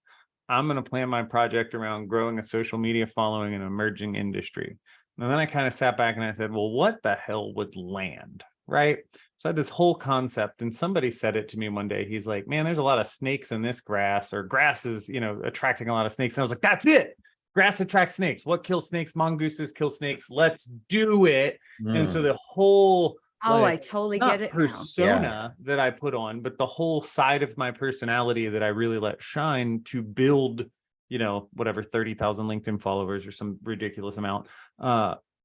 I'm going to plan my project around growing a social media following in an emerging industry. And then I kind of sat back and I said, well, what the hell would land? Right. So I had this whole concept, and somebody said it to me one day. He's like, man, there's a lot of snakes in this grass, or grass is, attracting a lot of snakes. And I was like, that's it. grass attracts snakes. What kills snakes? Mongooses kill snakes. Let's do it. And so Mm. the whole Oh, I like totally not get it now. persona that I put on, but the whole side of my personality that I really let shine to build, you know, whatever 30,000 LinkedIn followers or some ridiculous amount,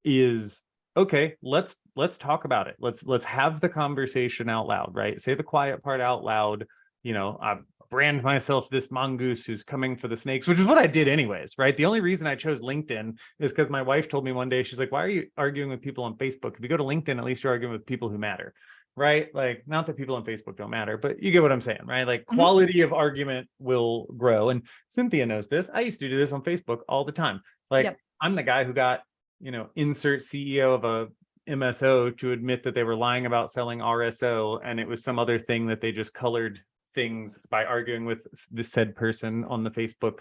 is okay. Let's talk about it. Let's have the conversation out loud, right? Say the quiet part out loud. You know, I brand myself this mongoose who's coming for the snakes, which is what I did anyways, right? The only reason I chose LinkedIn is because my wife told me one day, she's like, why are you arguing with people on Facebook? If you go to LinkedIn, at least you're arguing with people who matter, right? Like, not that people on Facebook don't matter, but you get what I'm saying, right? Like, quality of argument will grow. And Cynthia knows this. I used to do this on Facebook all the time. Like, I'm the guy who got, you know, insert CEO of a MSO to admit that they were lying about selling RSO, and it was some other thing that they just colored things by arguing with the said person on the Facebook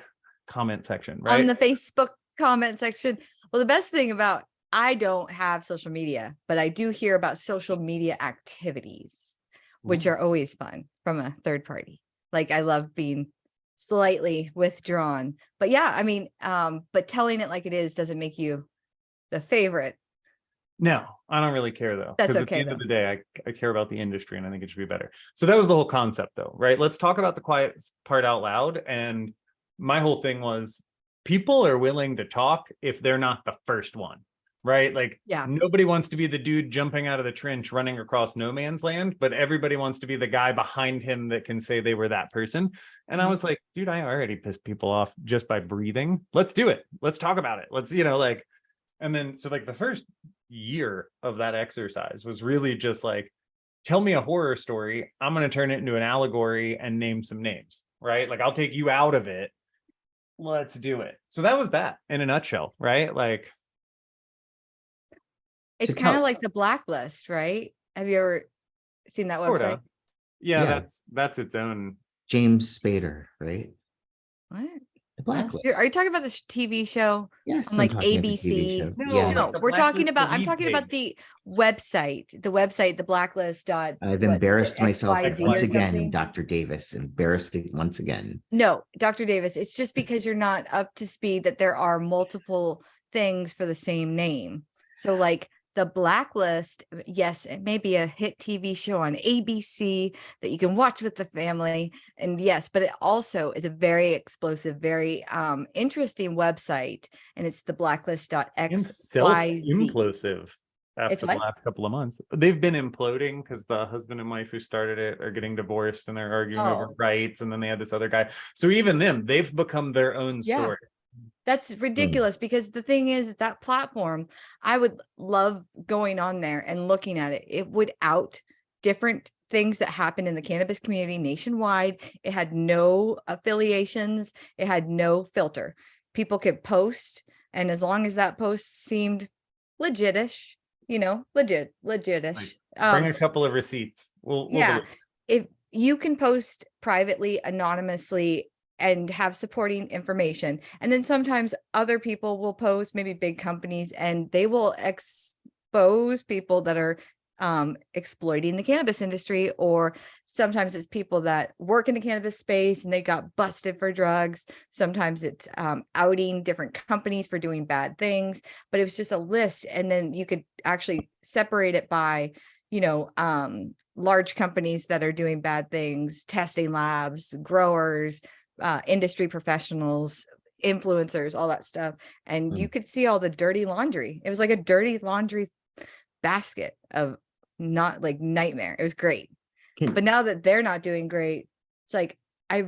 comment section, right? On the Facebook comment section. Well, the best thing about, I don't have social media, but I do hear about social media activities, which are always fun from a third party. Like, I love being slightly withdrawn, but yeah, I mean, but telling it like it is doesn't make you the favorite. No, I don't really care though. That's Because okay, at the end of the day, I care about the industry and I think it should be better. So that was the whole concept though, right? Let's talk about the quiet part out loud. And my whole thing was, people are willing to talk if they're not the first one, right? Like, nobody wants to be the dude jumping out of the trench running across no man's land, but everybody wants to be the guy behind him that can say they were that person. And I was like, dude, I already pissed people off just by breathing. Let's do it. Let's talk about it. Let's, you know, like, and then so like the first year of that exercise was really just like, tell me a horror story. I'm going to turn it into an allegory and name some names, right? Like, I'll take you out of it. Let's do it. So that was that in a nutshell, right? Like, it's kind of like the Blacklist, right? Have you ever seen that website? Yeah, that's its own. James Spader, right? What? The Blacklist. Are you talking about this TV show? Yes, on like ABC. No, we're talking about, I'm talking about the website, the Blacklist. I've embarrassed myself XYZ once or again, something. Dr. Davis, embarrassed it once again. No, Dr. Davis, it's just because you're not up to speed that there are multiple things for the same name. So like the Blacklist, yes, it may be a hit TV show on ABC that you can watch with the family. And yes, but it also is a very explosive, very interesting website. And it's the blacklist.xyz. Self-implosive after the what? last couple of months. They've been imploding because the husband and wife who started it are getting divorced and they're arguing over rights. And then they had this other guy. So even them, they've become their own story. That's ridiculous because the thing is that platform, I would love going on there and looking at it. It would out different things that happen in the cannabis community nationwide. It had no affiliations. It had no filter. People could post, and as long as that post seemed legitish, you know, legitish. Like, bring a couple of receipts. We'll if you can post privately, anonymously, and have supporting information. And then sometimes other people will post, maybe big companies, and they will expose people that are exploiting the cannabis industry, or sometimes it's people that work in the cannabis space and they got busted for drugs. Sometimes it's outing different companies for doing bad things, but it was just a list. And then you could actually separate it by, you know, large companies that are doing bad things, testing labs, growers, industry professionals, influencers, all that stuff. And you could see all the dirty laundry. It was like a dirty laundry basket of not like nightmare. It was great. But now that they're not doing great, it's like, I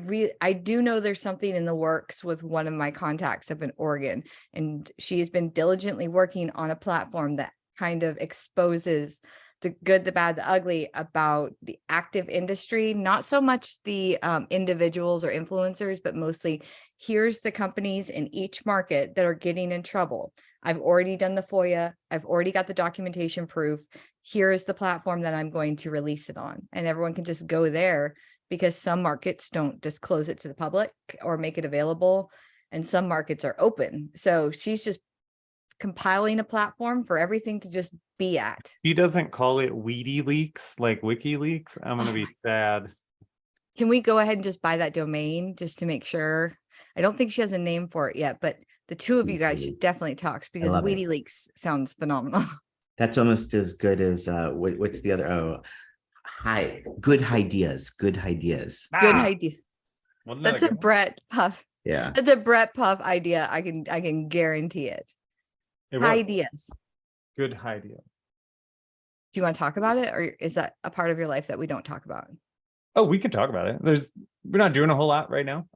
do know there's something in the works with one of my contacts up in Oregon, and she has been diligently working on a platform that kind of exposes the good, the bad, the ugly about the active industry, not so much the individuals or influencers, but mostly here's the companies in each market that are getting in trouble. I've already done the FOIA. I've already got the documentation proof. Here's the platform that I'm going to release it on. And everyone can just go there, because some markets don't disclose it to the public or make it available, and some markets are open. So she's just compiling a platform for everything to just be at. He doesn't call it Weedy Leaks like WikiLeaks. I'm gonna be sad. Can we go ahead and just buy that domain just to make sure? I don't think she has a name for it yet, but The two of you guys Weedy should Leaks. definitely talk I because love Weedy it. Leaks sounds phenomenal. That's almost as good as what's the other? Oh, good ideas. Good ideas. Good Ah, idea. wasn't that a That's a good one? Brett Puff. Yeah. That's a Brett Puff idea. I can guarantee it. It was Ideas. good idea. Do you want to talk about it, or is that a part of your life that we don't talk about? Oh, we can talk about it. We're not doing a whole lot right now.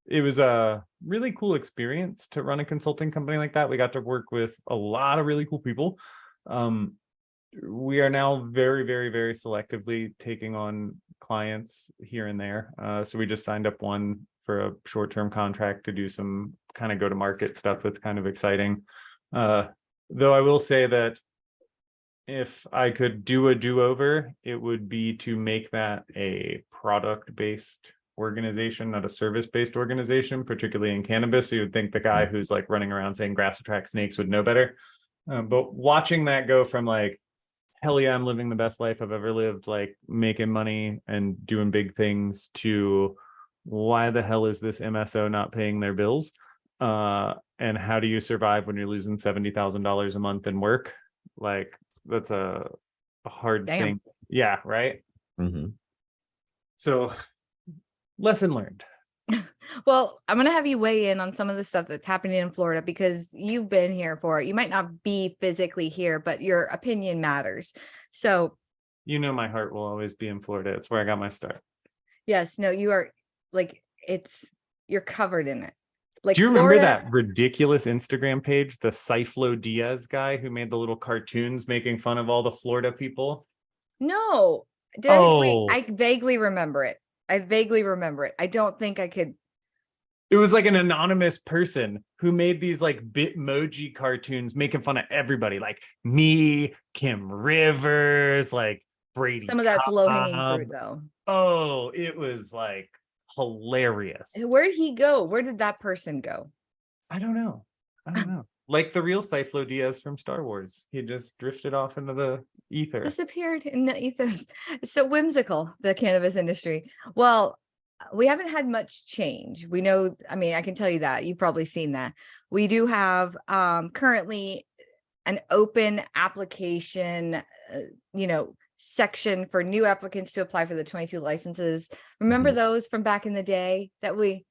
It was a really cool experience to run a consulting company like that. We got to work with a lot of really cool people. We are now very, very, very selectively taking on clients here and there. So we just signed up one for a short-term contract to do some kind of go-to-market stuff that's kind of exciting. Though I will say that if I could do a do-over, it would be to make that a product-based organization, not a service-based organization, particularly in cannabis. So you would think the guy who's like running around saying grass attracts snakes would know better. But watching that go from like, hell yeah, I'm living the best life I've ever lived, like making money and doing big things, to why the hell is this MSO not paying their bills? And how do you survive when you're losing $70,000 a month in work? Like, that's a hard thing. Yeah, right. Mhm. So lesson learned. Well, I'm gonna have you weigh in on some of the stuff that's happening in Florida because you've been here for it. You might not be physically here, but your opinion matters. So, You know, my heart will always be in Florida. It's where I got my start. yes, no, you are like you're covered in it. Like, do you remember Florida, that ridiculous Instagram page, the Cyflo Diaz guy who made the little cartoons making fun of all the Florida people? No, Oh, I vaguely remember it. I don't think I could. it was like an anonymous person who made these like Bitmoji cartoons making fun of everybody, like me, Kim Rivers, like Brady Some of that's low hanging Cobb. fruit, though. Oh, it was like hilarious. Where did he go? Where did that person go? I don't know. Like the real Cyflo Diaz from Star Wars. He just drifted off into the ether. Disappeared in the ethos. It's so whimsical, the cannabis industry. Well, we haven't had much change. We know, I mean, I can tell you that. You've probably seen that. We do have currently an open application, section for new applicants to apply for the 22 licenses. Remember those from back in the day that we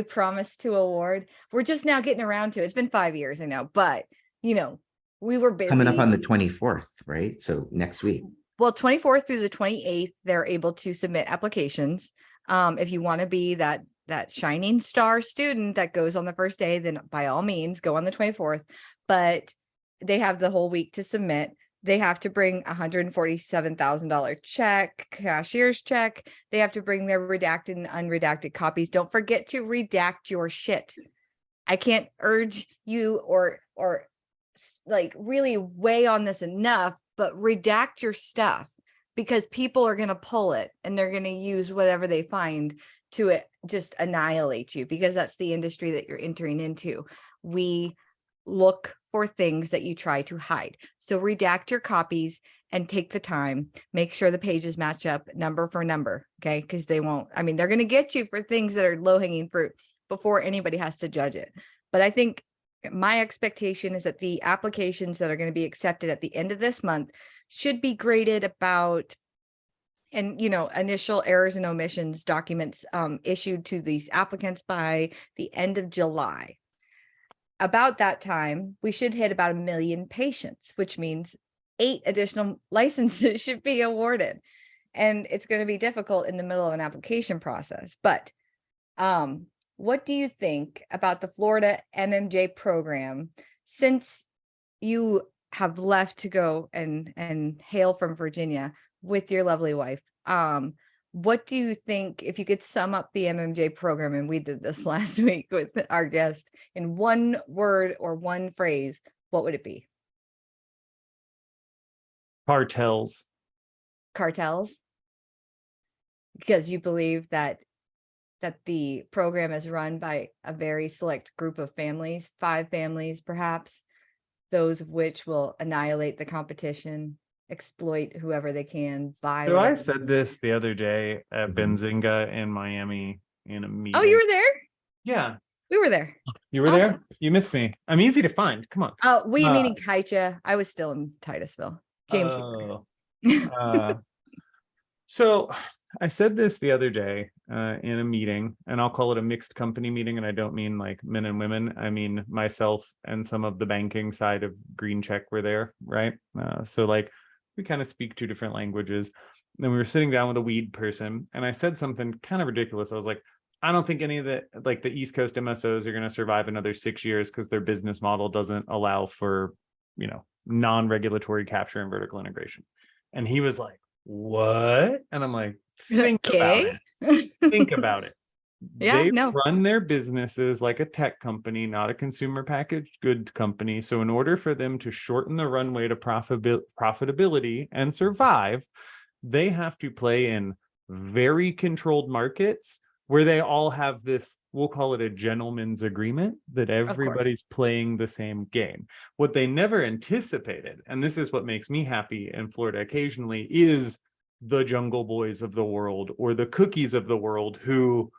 promised to award? We're just now getting around to it. It's been 5 years, I know, but we were busy. Coming up on the 24th, right? So next week. Well, 24th through the 28th, they're able to submit applications. If you want to be that shining star student that goes on the first day, then by all means go on the 24th. But they have the whole week to submit. They have to bring $147,000 check, cashier's check. They have to bring their redacted and unredacted copies. Don't forget to redact your shit. I can't urge you or like really weigh on this enough, but redact your stuff, because people are going to pull it and they're going to use whatever they find to just annihilate you, because that's the industry that you're entering into. We look for things that you try to hide. So redact your copies and take the time, make sure the pages match up number for number. Okay. Because they're going to get you for things that are low hanging fruit before anybody has to judge it. But I think my expectation is that the applications that are going to be accepted at the end of this month should be graded about, and initial errors and omissions documents issued to these applicants by the end of July. About that time, we should hit about 1 million patients, which means 8 additional licenses should be awarded. And it's going to be difficult in the middle of an application process. But what do you think about the Florida MMJ program, since you have left to go and hail from Virginia with your lovely wife? What do you think, if you could sum up the MMJ program, and we did this last week with our guest, in one word or one phrase, what would it be? Cartels. Cartels? Because you believe that the program is run by a very select group of families, 5 families perhaps, those of which will annihilate the competition, exploit whoever they can, buy. So I said this the other day at Benzinga in Miami in a meeting. Oh, you were there? Yeah. We were there. You were there? You missed me. I'm easy to find. Come on. Oh, we meaning Kaitja. I was still in Titusville. James was there. So I said this the other day in a meeting, and I'll call it a mixed company meeting. And I don't mean like men and women. I mean myself and some of the banking side of Green Check were there, right? So like we kind of speak two different languages. And we were sitting down with a weed person, and I said something kind of ridiculous. I was like, I don't think any of the like the East Coast MSOs are going to survive another 6 years because their business model doesn't allow for, you know, non-regulatory capture and vertical integration. And he was like, what? And I'm like, think about it. Think about it. They run their businesses like a tech company, not a consumer packaged goods company. So in order for them to shorten the runway to profitability and survive, they have to play in very controlled markets where they all have this, we'll call it a gentleman's agreement, that everybody's playing the same game. What they never anticipated, and this is what makes me happy in Florida occasionally, is the Jungle Boys of the world or the Cookies of the world who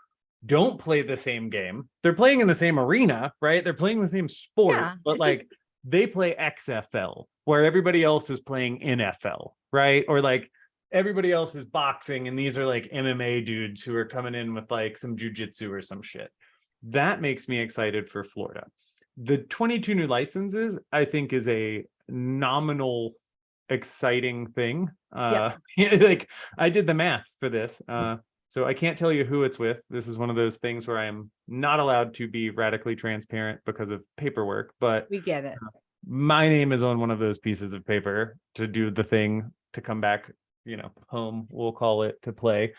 don't play the same game. They're playing in the same arena, right? They're playing the same sport, but like they play XFL where everybody else is playing NFL, right? Or like everybody else is boxing and these are like MMA dudes who are coming in with like some jujitsu or some shit. That makes me excited for Florida. The 22 new licenses, I think, is a nominal exciting thing. Like I did the math for this. So I can't tell you who it's with. This is one of those things where I'm not allowed to be radically transparent because of paperwork, but we get it. My name is on one of those pieces of paper to do the thing to come back, you know, home, we'll call it, to play.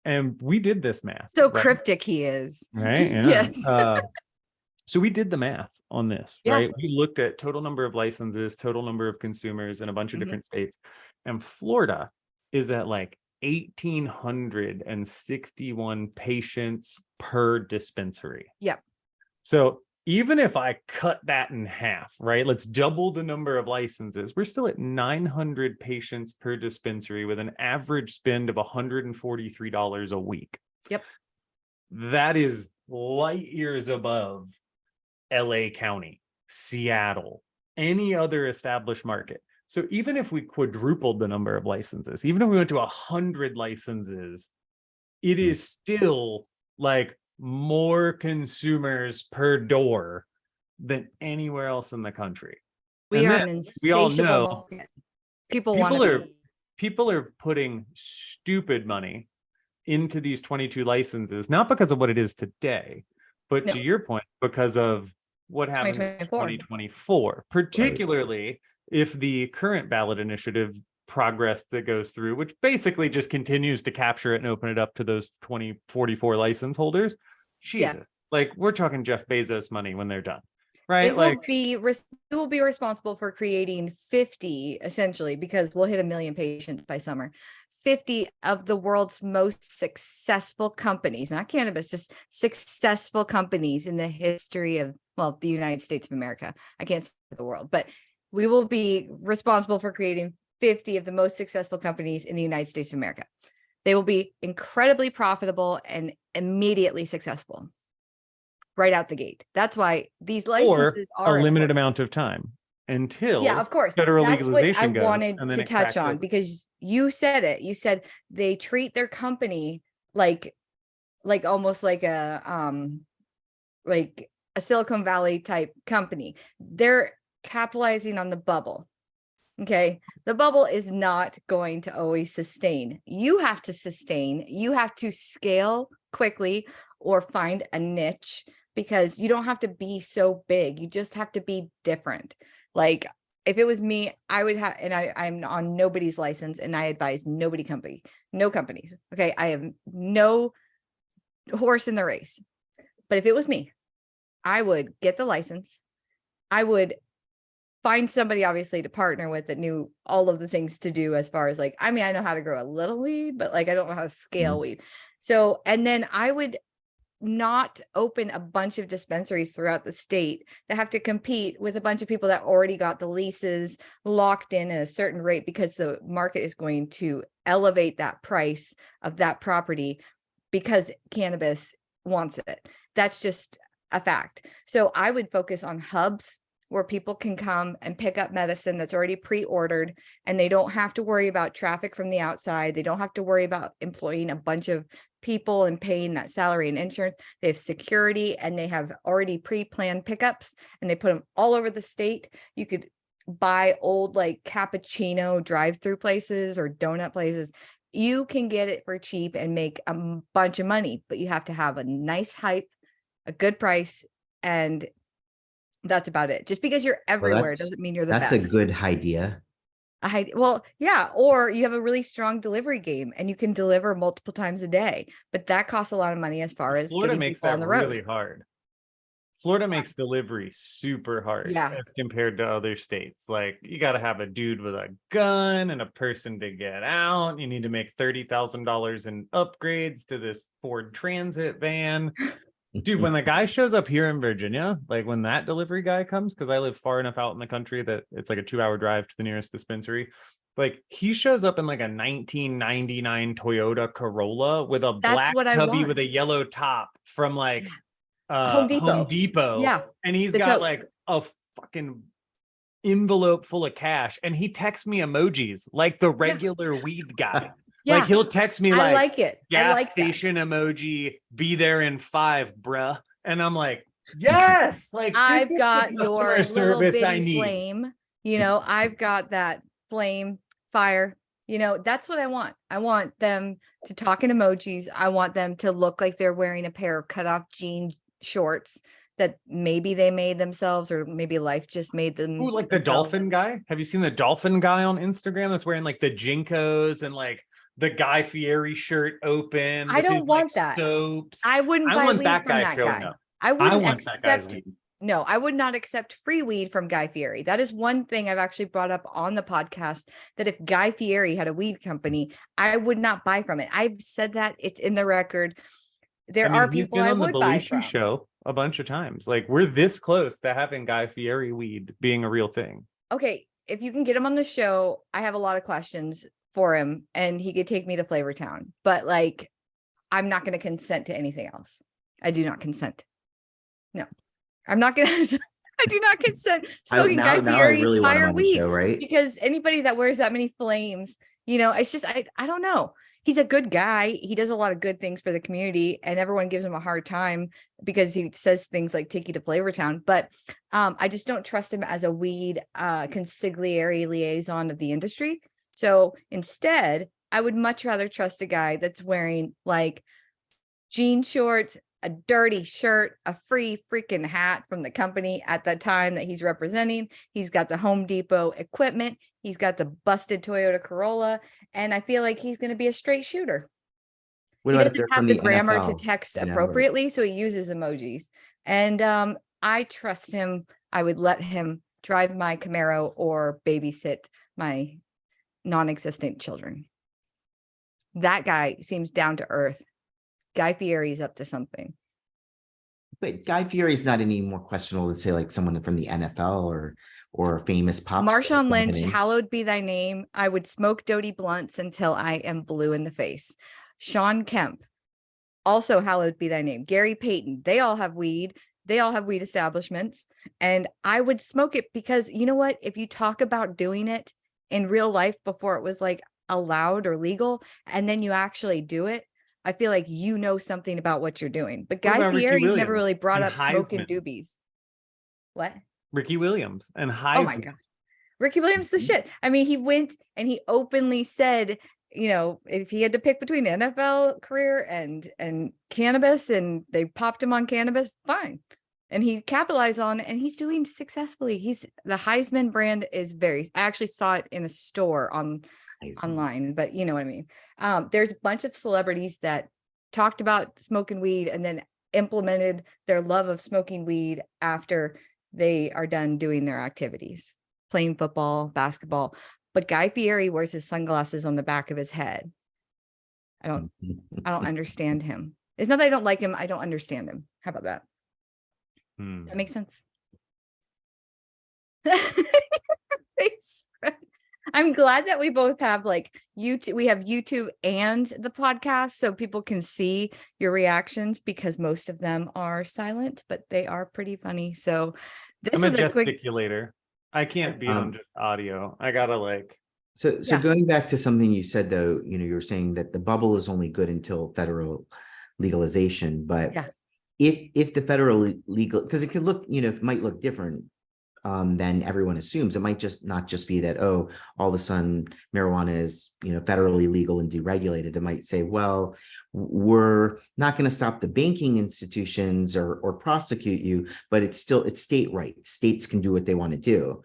And we did this math. So cryptic he is. Right? Yeah. Yes. So we did the math on this, right? We looked at total number of licenses, total number of consumers in a bunch of different states. And Florida is at like 1,861 patients per dispensary. Yep. So even if I cut that in half, right, let's double the number of licenses, we're still at 900 patients per dispensary with an average spend of $143 a week. Yep. That is light years above LA County, Seattle, any other established market. So even if we quadrupled the number of licenses, even if we went to 100 licenses, it is still like more consumers per door than anywhere else in the country. We are an insatiable market. People are putting stupid money into these 22 licenses, not because of what it is today, but to your point, because of what happens in 2024, particularly if the current ballot initiative progress that goes through, which basically just continues to capture it and open it up to those 2044 license holders. Jesus, like we're talking Jeff Bezos money when they're done, right? It will be responsible for creating 50, essentially, because we'll hit 1 million patients by summer. 50 of the world's most successful companies, not cannabis, just successful companies in the history of, well, the United States of America. I can't say the world, but we will be responsible for creating 50 of the most successful companies in the United States of America. They will be incredibly profitable and immediately successful right out the gate. That's why these licenses are a limited amount of time until of course, federal legalization goes. I wanted to touch on because you said it. You said they treat their company like almost like a Silicon Valley type company. They're capitalizing on the bubble. Okay. The bubble is not going to always sustain. You have to sustain. You have to scale quickly or find a niche, because you don't have to be so big. You just have to be different. Like if it was me, I would have, and I'm on nobody's license and I advise no companies. Okay. I have no horse in the race, but if it was me, I would get the license. I would find somebody obviously to partner with that knew all of the things to do as far as like, I mean, I know how to grow a little weed, but like, I don't know how to scale weed. So, and then I would not open a bunch of dispensaries throughout the state that have to compete with a bunch of people that already got the leases locked in at a certain rate, because the market is going to elevate that price of that property because cannabis wants it. That's just a fact. So I would focus on hubs where people can come and pick up medicine that's already pre-ordered, and they don't have to worry about traffic from the outside. They don't have to worry about employing a bunch of people and paying that salary and insurance. They have security, and they have already pre-planned pickups, and they put them all over the state. You could buy old like cappuccino drive-through places or donut places. You can get it for cheap and make a bunch of money, but you have to have a nice hype, a good price, and that's about it. Just because you're everywhere doesn't mean you're the best. That's a good idea. Well, yeah, or you have a really strong delivery game and you can deliver multiple times a day, but that costs a lot of money as far as Florida getting makes people that on the road. really hard. Florida makes delivery super hard as compared to other states. Like, you got to have a dude with a gun and a person to get out. You need to make $30,000 in upgrades to this Ford Transit van. Dude, when the guy shows up here in Virginia, like when that delivery guy comes, because I live far enough out in the country that it's like a 2-hour drive to the nearest dispensary. Like, he shows up in like a 1999 Toyota Corolla with a black cubby with a yellow top from like Home Depot. Yeah. And he's got like a fucking envelope full of cash. And he texts me emojis like the regular weed guy. Like, he'll text me like, I like it. Gas station emoji, be there in 5, bruh. And I'm like, yes, like I've got your little bitty flame, I've got that flame fire, that's what I want. I want them to talk in emojis. I want them to look like they're wearing a pair of cutoff jean shorts that maybe they made themselves, or maybe life just made them. Ooh, like the dolphin guy. Have you seen the dolphin guy on Instagram that's wearing like the Jinkos and like the Guy Fieri shirt open? I don't want that. Soaps. I wouldn't buy weed from that guy. I wouldn't accept. No, I would not accept free weed from Guy Fieri. That is one thing I've actually brought up on the podcast, that if Guy Fieri had a weed company, I would not buy from it. I've said that, it's in the record. There are people I would buy from. Show a bunch of times. Like, we're this close to having Guy Fieri weed being a real thing. Okay, if you can get him on the show, I have a lot of questions for him, and he could take me to Flavortown. But like, I'm not going to consent to anything else. I do not consent. No, I'm not going to. I do not consent smoking Guy Fieri's fire weed, show, right? Because anybody that wears that many flames, it's just, I don't know. He's a good guy. He does a lot of good things for the community, and everyone gives him a hard time because he says things like take you to Flavortown. But I just don't trust him as a weed consigliere liaison of the industry. So instead, I would much rather trust a guy that's wearing like jean shorts, a dirty shirt, a free freaking hat from the company at that time that he's representing. He's got the Home Depot equipment. He's got the busted Toyota Corolla. And I feel like he's going to be a straight shooter. He doesn't have the grammar to text appropriately, so he uses emojis. And I trust him. I would let him drive my Camaro or babysit my non-existent children. That guy seems down to earth. Guy Fieri's up to something. But Guy Fieri is not any more questionable than, say, like someone from the NFL or a famous pop star. Marshawn Lynch, hallowed be thy name. I would smoke Dodie blunts until I am blue in the face. Sean Kemp, also hallowed be thy name. Gary Payton, they all have weed. They all have weed establishments. And I would smoke it because, you know what? If you talk about doing it in real life before it was like allowed or legal, and then you actually do it, I feel like you know something about what you're doing. But Guy Fieri's never really brought up smoking doobies. What? Ricky Williams and Heisman. Oh my God. Ricky Williams, the shit. I mean, he went and he openly said, if he had to pick between the NFL career and cannabis, and they popped him on cannabis, fine. And he capitalized on it, and he's doing successfully. The Heisman brand is I actually saw it in a store online, but you know what I mean? There's a bunch of celebrities that talked about smoking weed and then implemented their love of smoking weed after they are done doing their activities, playing football, basketball. But Guy Fieri wears his sunglasses on the back of his head. I don't understand him. It's not that I don't like him. I don't understand him. How about that? That makes sense. I'm glad that we both have like YouTube. We have YouTube and the podcast so people can see your reactions because most of them are silent, but they are pretty funny. So this I'm a was a quick. gesticulator. I can't beat on just audio. I gotta like. So Yeah. going back to something you said, though, you were saying that the bubble is only good until federal legalization, but Yeah. if the federal legal, because it could look, it might look different than everyone assumes. It might not just be that, oh, all of a sudden marijuana is, federally legal and deregulated. It might say, well, we're not going to stop the banking institutions or prosecute you, but it's state right. States can do what they want to do.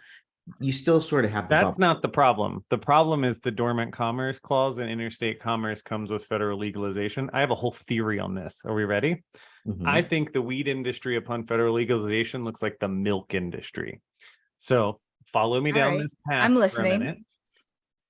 You still sort of have the That's bubble. not the problem. The problem is the dormant commerce clause, and interstate commerce comes with federal legalization. I have a whole theory on this. Are we ready? Mhm. I think the weed industry upon federal legalization looks like the milk industry. So follow me down this path I'm for a listening. minute.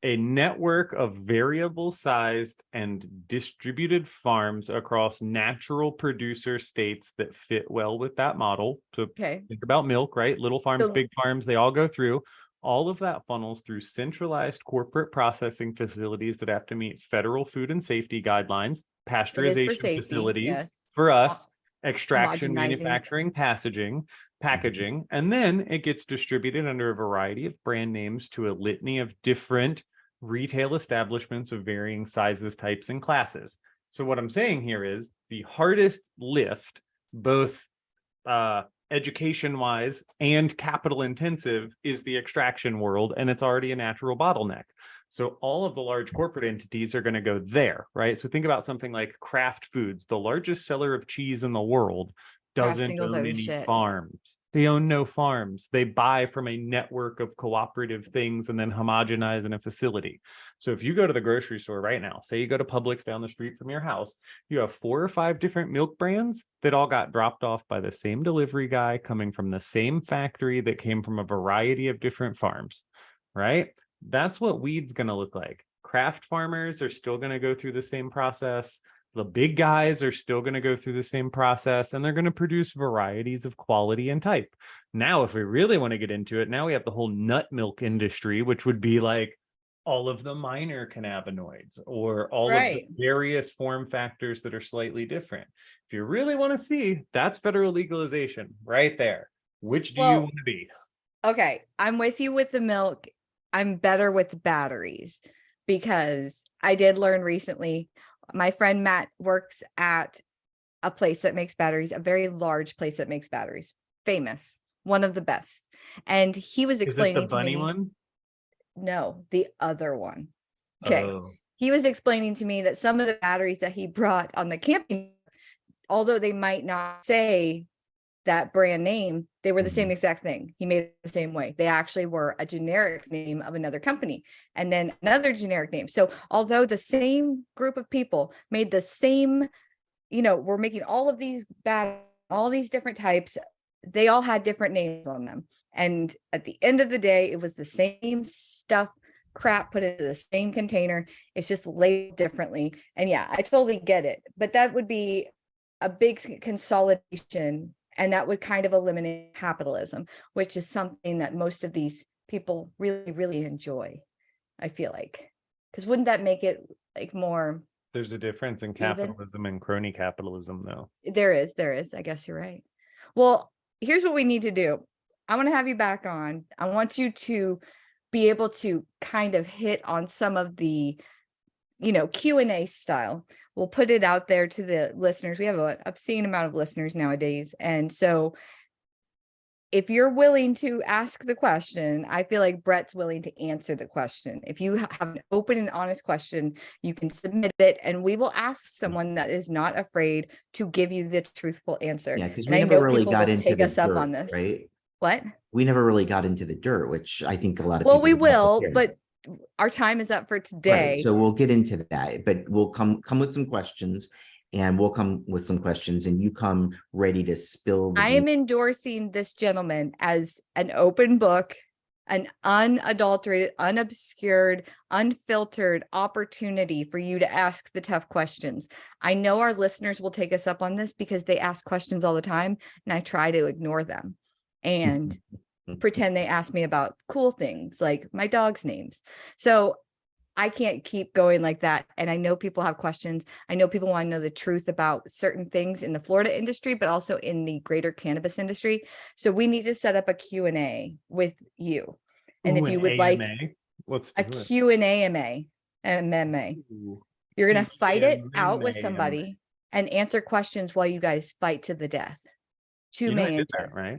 A network of variable sized and distributed farms across natural producer states that fit well with that model. So think about milk, right? Little farms, big farms, they all go through. All of that funnels through centralized corporate processing facilities that have to meet federal food and safety guidelines, pasteurization facilities for us, extraction, manufacturing, packaging, and then it gets distributed under a variety of brand names to a litany of different retail establishments of varying sizes, types, and classes. So what I'm saying here is the hardest lift, both education-wise and capital intensive, is the extraction world, and it's already a natural bottleneck. So all of the large corporate entities are going to go there, right? So think about something like Kraft Foods, the largest seller of cheese in the world, doesn't own any farms. They own no farms. They buy from a network of cooperative things and then homogenize in a facility. So if you go to the grocery store right now, say you go to Publix down the street from your house, you have 4 or 5 different milk brands that all got dropped off by the same delivery guy coming from the same factory that came from a variety of different farms, right? That's what weed's going to look like. Craft farmers are still going to go through the same process. The big guys are still going to go through the same process, and they're going to produce varieties of quality and type. Now, if we really want to get into it, now we have the whole nut milk industry, which would be like all of the minor cannabinoids or all of the various form factors that are slightly different. If you really want to see, that's federal legalization right there. Which do you want to be? Okay, I'm with you with the milk. I'm better with batteries because I did learn recently. My friend Matt works at a place that makes batteries, a very large place that makes batteries, famous, one of the best. And he was explaining to me. Is it the bunny one? No, the other one. Okay. He was explaining to me that some of the batteries that he brought on the camping, although they might not say that brand name, they were the same exact thing. He made it the same way. They actually were a generic name of another company and then another generic name. So although the same group of people made the same, we're making all of these all these different types, they all had different names on them. And at the end of the day, it was the same stuff, crap put into the same container. It's just labeled differently. And yeah, I totally get it. But that would be a big consolidation. And that would kind of eliminate capitalism, which is something that most of these people really, really enjoy, I feel like. Because wouldn't that make it like more? There's a difference in capitalism and crony capitalism, though. There is. I guess you're right. Well, here's what we need to do. I want to have you back on. I want you to be able to kind of hit on some of the, Q&A style. We'll put it out there to the listeners. We have an obscene amount of listeners nowadays. And so if you're willing to ask the question, I feel like Brett's willing to answer the question. If you have an open and honest question, you can submit it and we will ask someone that is not afraid to give you the truthful answer. Yeah, because we never really got into the dirt, on this. Right? What? We never really got into the dirt, which I think a lot of people we will, but our time is up for today. Right, so we'll get into that, but we'll come with some questions, and we'll come with some questions, and you come ready to spill. I am endorsing this gentleman as an open book, an unadulterated, unobscured, unfiltered opportunity for you to ask the tough questions. I know our listeners will take us up on this because they ask questions all the time, and I try to ignore them. And pretend they ask me about cool things like my dog's names. So I can't keep going like that. And I know people have questions. I know people want to know the truth about certain things in the Florida industry, but also in the greater cannabis industry. So we need to set up a Q&A with you. And if you would like let's a do it. Q&A MMA, you're going to fight it out with somebody and answer questions while you guys fight to the death. Two I man, did that, right?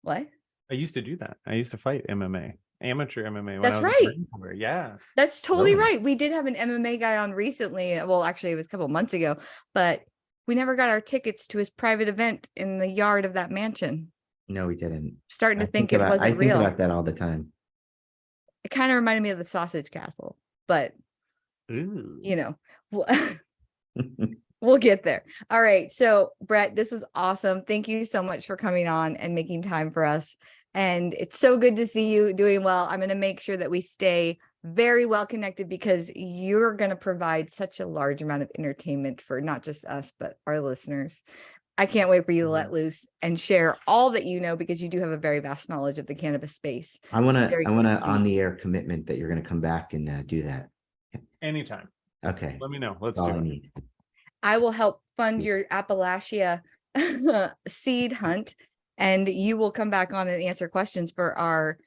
What? I used to do that. I used to fight MMA, amateur MMA. When That's I was right. Yeah. That's totally right. We did have an MMA guy on recently. Well, actually, it was a couple months ago, but we never got our tickets to his private event in the yard of that mansion. No, we didn't. Starting to think it wasn't I think real. about that all the time. It kind of reminded me of the Sausage Castle, but you know, we'll get there. All right. So, Brett, this was awesome. Thank you so much for coming on and making time for us. And it's so good to see you doing well. I'm going to make sure that we stay very well connected because you're going to provide such a large amount of entertainment for not just us, but our listeners. I can't wait for you to let loose and share all that you know, because you do have a very vast knowledge of the cannabis space. I want to on the air commitment that you're going to come back and do that. Anytime. Okay. Let me know. Let's That's do all I it. need. I will help fund your Appalachia seed hunt, and you will come back on and answer questions for our,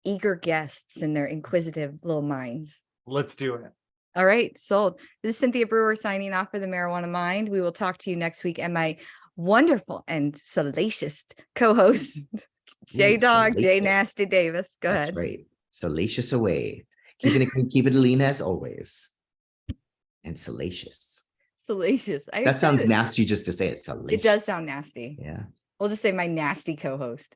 eager guests and their inquisitive little minds. Let's do it. All right, sold. This is Cynthia Brewer signing off for the Marijuana Mind. We will talk to you next week. And my wonderful and salacious co-host, J Nasty Davis. Go ahead. That's right. Salacious away. Keep it lean as always. And salacious. Salacious. That sounds nasty just to say it. Salacious. It does sound nasty. Yeah. We'll just say my nasty co-host.